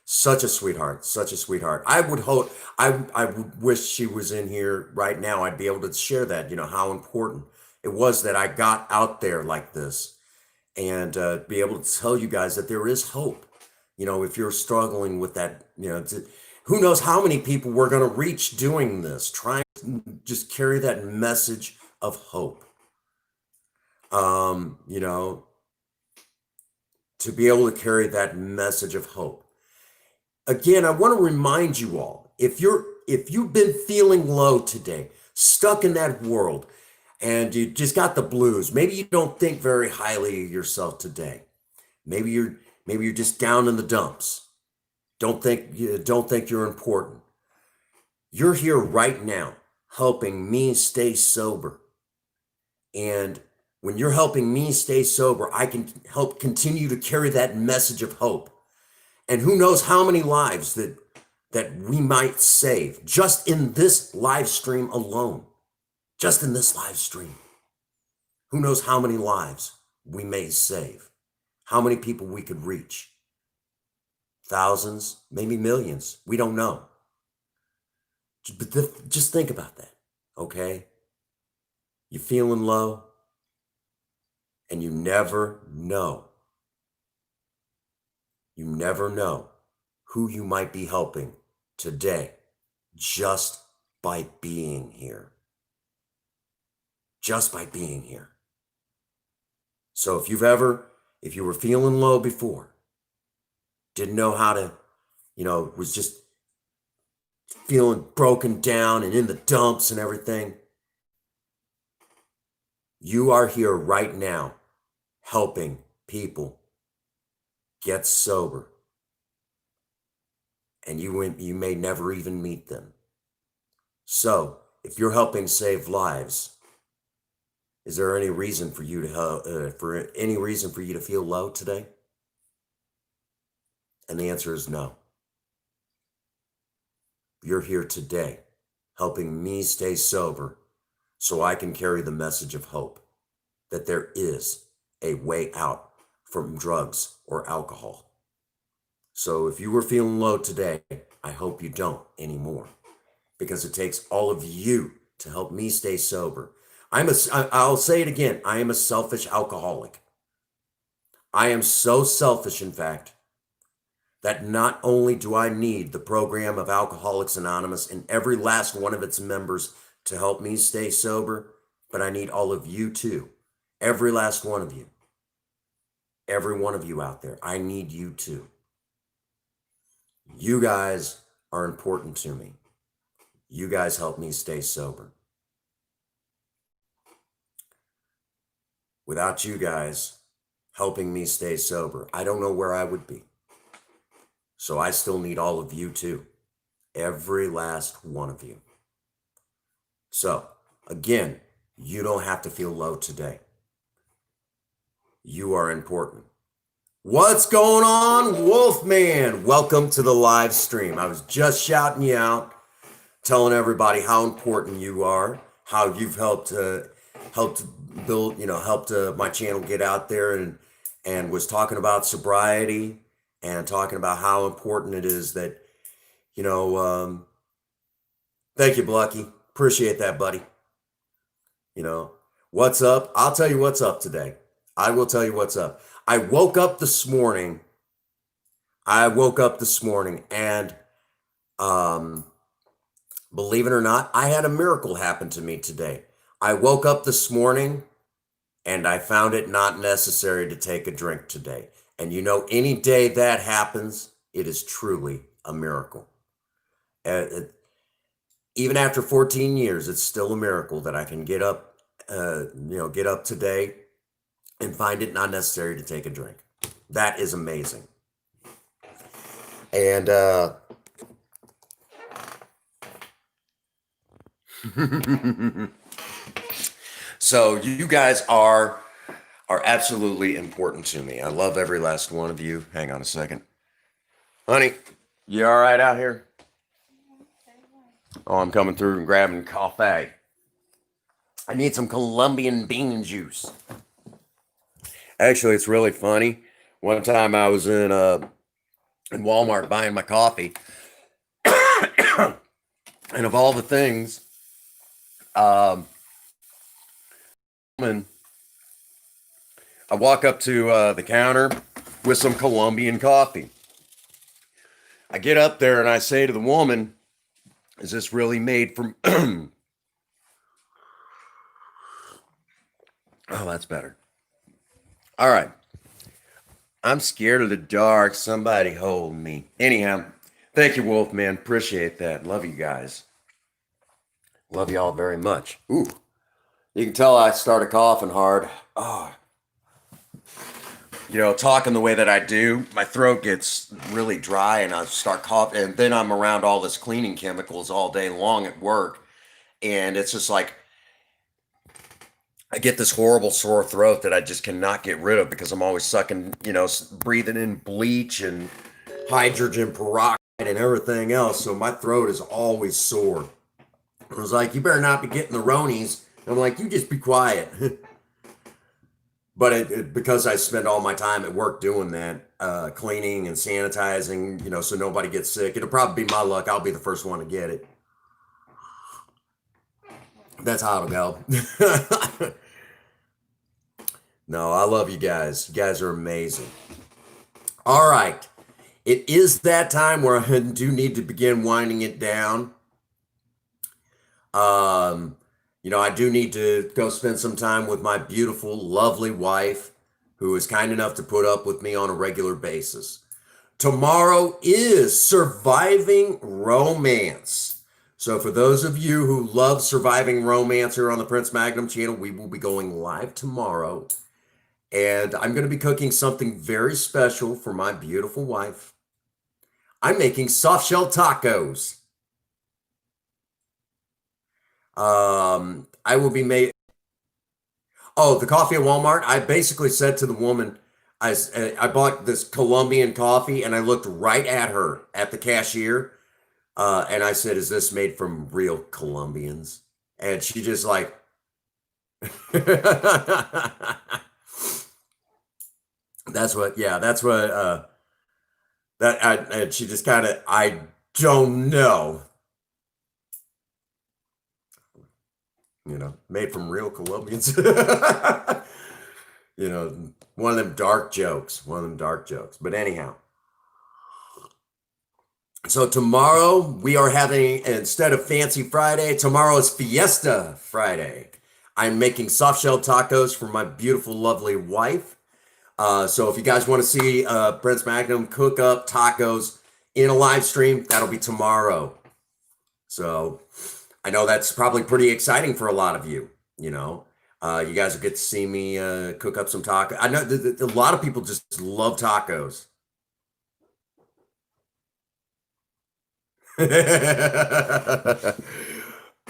such a sweetheart, such a sweetheart. I would hope, I would wish she was in here right now. I'd be able to share that, how important it was that I got out there like this and be able to tell you guys that there is hope. If you're struggling with that, who knows how many people we're going to reach doing this, trying to just carry that message of hope. To be able to carry that message of hope. Again, I want to remind you all, if you've been feeling low today, stuck in that world, and you just got the blues, maybe you don't think very highly of yourself today. Maybe you're just down in the dumps. Don't think you're important. You're here right now helping me stay sober. And when you're helping me stay sober, I can help continue to carry that message of hope. And who knows how many lives that we might save just in this live stream alone. Just in this live stream. Who knows how many lives we may save. How many people we could reach. Thousands, maybe millions. We don't know. But just think about that, okay? You're feeling low, and you never know. You never know who you might be helping today just by being here. Just by being here. So if you were feeling low before, didn't know how to, was just feeling broken down and in the dumps and everything, you are here right now helping people get sober. And you may never even meet them. So if you're helping save lives, is there any reason for you to feel low today? And the answer is no. You're here today helping me stay sober so I can carry the message of hope that there is a way out from drugs or alcohol. So if you were feeling low today, I hope you don't anymore, because it takes all of you to help me stay sober. I'll say it again. I am a selfish alcoholic. I am so selfish, in fact, that not only do I need the program of Alcoholics Anonymous and every last one of its members to help me stay sober, but I need all of you too. Every last one of you. Every one of you out there. I need you too. You guys are important to me. You guys help me stay sober. Without you guys helping me stay sober, I don't know where I would be. So I still need all of you too. Every last one of you. So again, you don't have to feel low today. You are important. What's going on, Wolfman? Welcome to the live stream. I was just shouting you out, telling everybody how important you are, how you've helped build, helped my channel get out there, and was talking about sobriety and talking about how important it is that You know, thank you, Blucky. Appreciate that, buddy. You know, what's up? I'll tell you what's up today. I will tell you what's up. I woke up this morning. I woke up this morning and um believe it or not, I had a miracle happen to me today. I woke up this morning and I found it not necessary to take a drink today. And you know, any day that happens, it is truly a miracle. It, even after 14 years, it's still a miracle that I can get up, get up today and find it not necessary to take a drink. That is amazing. And so you guys are absolutely important to me. I love every last one of you. Hang on a second. Honey, you all right out here? Oh, I'm coming through and grabbing coffee. I need some Colombian bean juice. Actually, it's really funny. One time I was in Walmart buying my coffee, and of all the things, and I walk up to the counter with some Colombian coffee. I get up there and I say to the woman, "Is this really made from?" Oh, that's better. All right. I'm scared of the dark. Somebody hold me. Anyhow, thank you, Wolfman. Appreciate that. Love you guys. Love y'all very much. Ooh, you can tell I started coughing hard. Oh, talking the way that I do, my throat gets really dry and I start coughing. And then I'm around all this cleaning chemicals all day long at work. And it's just like, I get this horrible sore throat that I just cannot get rid of because I'm always sucking, breathing in bleach and hydrogen peroxide and everything else. So my throat is always sore. I was like, you better not be getting the Ronies. I'm like, you just be quiet. But because I spend all my time at work doing that, cleaning and sanitizing, so nobody gets sick. It'll probably be my luck. I'll be the first one to get it. That's how it'll go. No, I love you guys. You guys are amazing. All right. It is that time where I do need to begin winding it down. I do need to go spend some time with my beautiful, lovely wife, who is kind enough to put up with me on a regular basis. Tomorrow is Surviving Romance. So for those of you who love Surviving Romance here on the Prince Magnum channel, we will be going live tomorrow. And I'm going to be cooking something very special for my beautiful wife. I'm making soft shell tacos. I will be made. Oh, the coffee at Walmart. I basically said to the woman, I bought this Colombian coffee, and I looked right at her at the cashier, and I said, "Is this made from real Colombians?" And she just like, that's what. Yeah, that's what. And she just kind of, I don't know. Made from real Colombians. One of them dark jokes. But anyhow, so tomorrow we are having, instead of Fancy Friday, tomorrow is Fiesta Friday. I'm making soft shell tacos for my beautiful, lovely wife. So if you guys want to see Prince Magnum cook up tacos in a live stream, that'll be tomorrow. So I know that's probably pretty exciting for a lot of you. You guys will get to see me cook up some tacos. I know a lot of people just love tacos.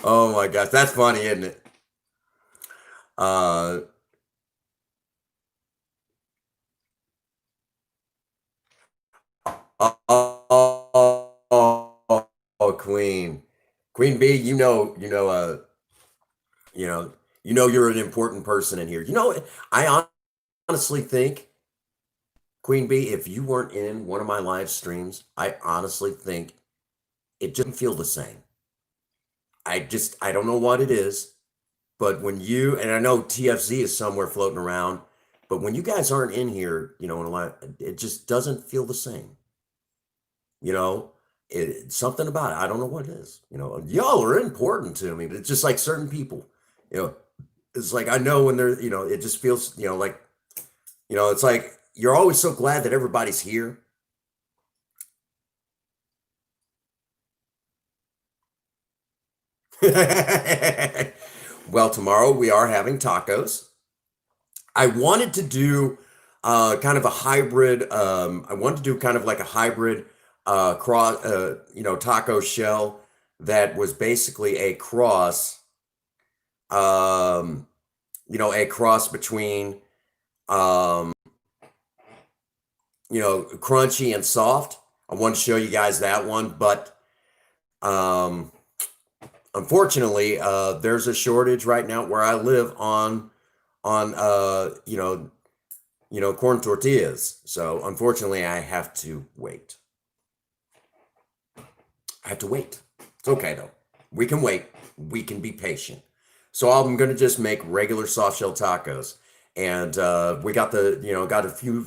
Oh my gosh, that's funny, isn't it? Queen B, you're an important person in here. I honestly think, Queen B, if you weren't in one of my live streams, I honestly think it doesn't feel the same. I don't know what it is, but when you, and I know TFZ is somewhere floating around, but when you guys aren't in here, in a lot, it just doesn't feel the same. You know, something about it. I don't know what it is. Y'all are important to me, but it's just like certain people, you know, it's like I know when they're, it just feels, like, it's like you're always so glad that everybody's here. Well, tomorrow we are having tacos. I wanted to do kind of a hybrid. I wanted to do kind of like a hybrid cross, taco shell that was basically a cross, um, a cross between, um, crunchy and soft. I wanted to show you guys that one, but um, unfortunately, there's a shortage right now where I live on corn tortillas. So unfortunately, I have to wait. I have to wait. It's okay though. We can wait. We can be patient. So I'm gonna just make regular soft shell tacos, and we got got a few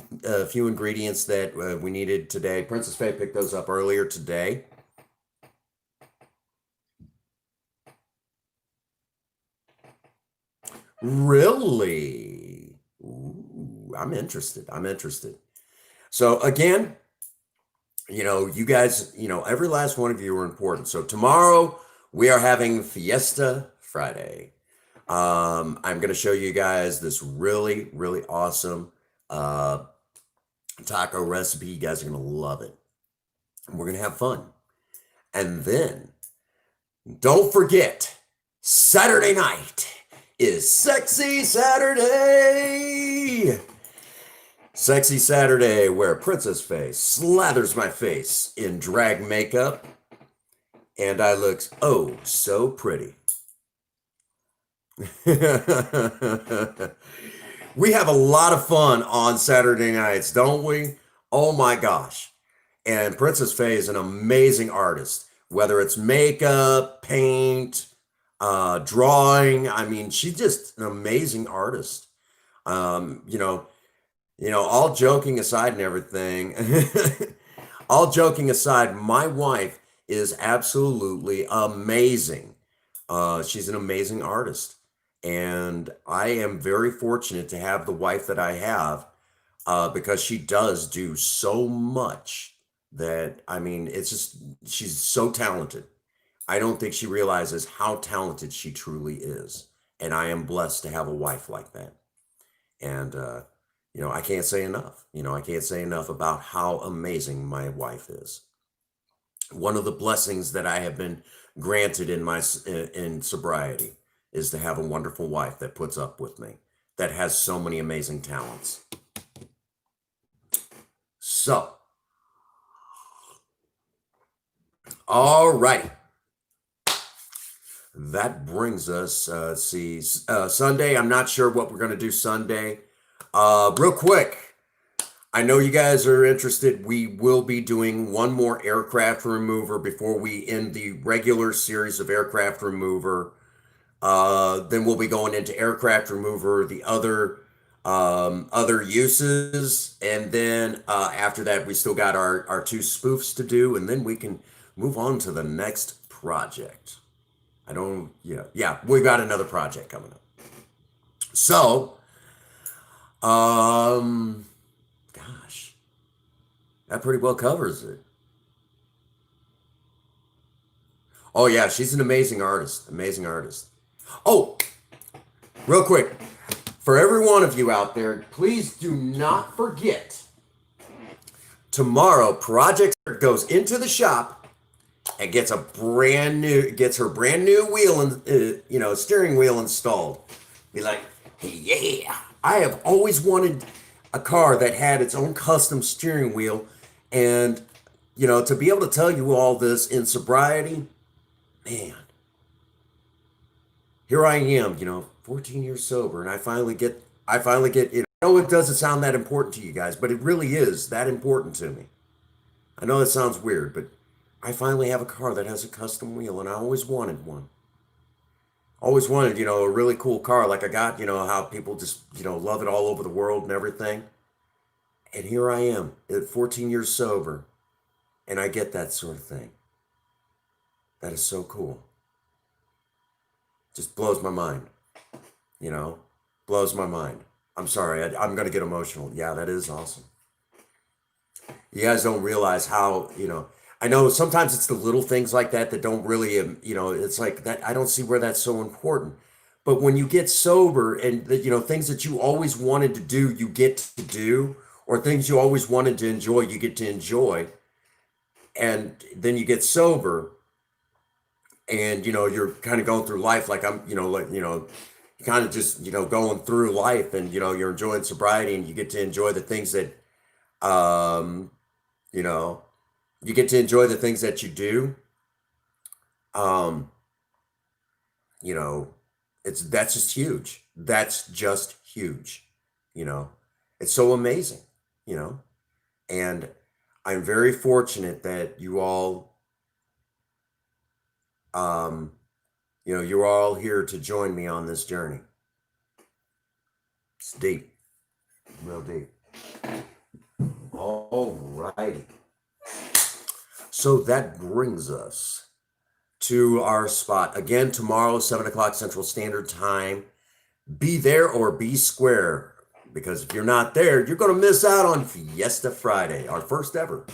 ingredients that we needed today. Princess Faye picked those up earlier today. Really? Ooh, I'm interested. I'm interested. So again, you guys, every last one of you are important. So tomorrow we are having Fiesta Friday. I'm going to show you guys this really, really awesome taco recipe. You guys are going to love it. And we're going to have fun. And then don't forget, Saturday night is Sexy Saturday. Sexy Saturday, where Princess Faye slathers my face in drag makeup, and I look oh so pretty. We have a lot of fun on Saturday nights, don't we? Oh my gosh. And Princess Faye is an amazing artist, whether it's makeup, paint, drawing. I mean, she's just an amazing artist. Um, you know, all joking aside and everything, all joking aside, my wife is absolutely amazing. She's an amazing artist. And I am very fortunate to have the wife that I have because she does do so much that, I mean, it's just, she's so talented. I don't think she realizes how talented she truly is. And I am blessed to have a wife like that. And, I can't say enough. I can't say enough about how amazing my wife is. One of the blessings that I have been granted in sobriety is to have a wonderful wife that puts up with me, that has so many amazing talents. So, all right. That brings us, see, Sunday. I'm not sure what we're going to do Sunday. Real quick, I know you guys are interested. We will be doing one more aircraft remover before we end the regular series of aircraft remover. Then we'll be going into aircraft remover, the other uses, and then after that, we still got our two spoofs to do, and then we can move on to the next project. We got another project coming up. So, gosh, that pretty well covers it. Oh yeah, she's an amazing artist. Amazing artist. Oh, real quick, for every one of you out there, please do not forget. Tomorrow, Project goes into the shop and gets her brand new wheel and steering wheel installed. Be like, hey, yeah, I have always wanted a car that had its own custom steering wheel, and to be able to tell you all this in sobriety, man. Here I am, 14 years sober, and I finally get, I know it doesn't sound that important to you guys, but it really is that important to me. I know that sounds weird, but I finally have a car that has a custom wheel, and I always wanted one. Always wanted, a really cool car like I got, how people just, love it all over the world and everything. And here I am at 14 years sober, and I get that sort of thing. That is so cool. Just blows my mind, you know, blows my mind. I'm sorry, I'm going to get emotional. Yeah, that is awesome. You guys don't realize how, I know sometimes it's the little things like that that don't really, it's like that. I don't see where that's so important. But when you get sober and, things that you always wanted to do, you get to do, or things you always wanted to enjoy, you get to enjoy. And then you get sober and, you're kind of going through life like I'm, kind of just, going through life and, you're enjoying sobriety and you get to enjoy the things that, um, you know, you get to enjoy the things that you do. Um, you know, that's just huge. That's just huge. You know, it's so amazing, you know, and I'm very fortunate that you all, um, you're all here to join me on this journey. It's deep, real deep. All righty. So that brings us to our spot again tomorrow, 7 o'clock Central Standard Time. Be there or be square, because if you're not there, you're going to miss out on Fiesta Friday, our first ever.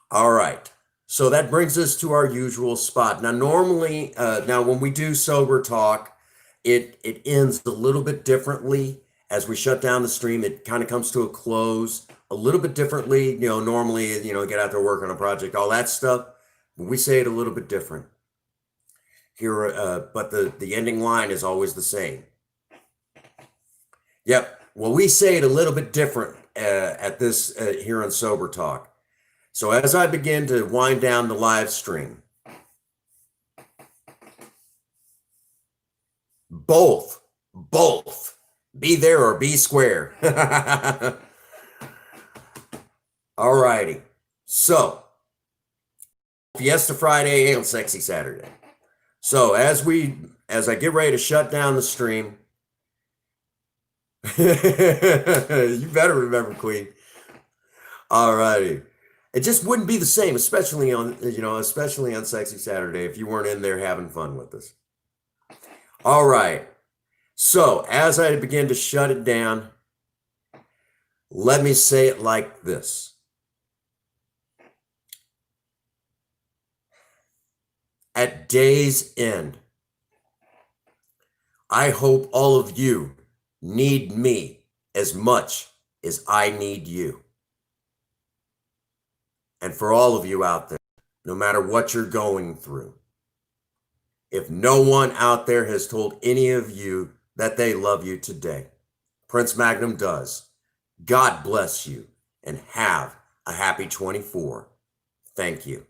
All right. So that brings us to our usual spot. Now, normally, when we do sober talk, it ends a little bit differently. As we shut down the stream, it kind of comes to a close a little bit differently. Normally, get out there, work on a project, all that stuff. But we say it a little bit different here, but the ending line is always the same. Yep. Well, we say it a little bit different at this here on Sober Talk. So as I begin to wind down the live stream, both, be there or be square. All righty. So, Fiesta Friday and Sexy Saturday. So as I get ready to shut down the stream, you better remember, Queen. All righty. It just wouldn't be the same, especially on Sexy Saturday, if you weren't in there having fun with us. All right. So as I begin to shut it down, let me say it like this. At day's end, I hope all of you need me as much as I need you. And for all of you out there, no matter what you're going through, if no one out there has told any of you that they love you today, Prince Magnum does. God bless you and have a happy 24. Thank you.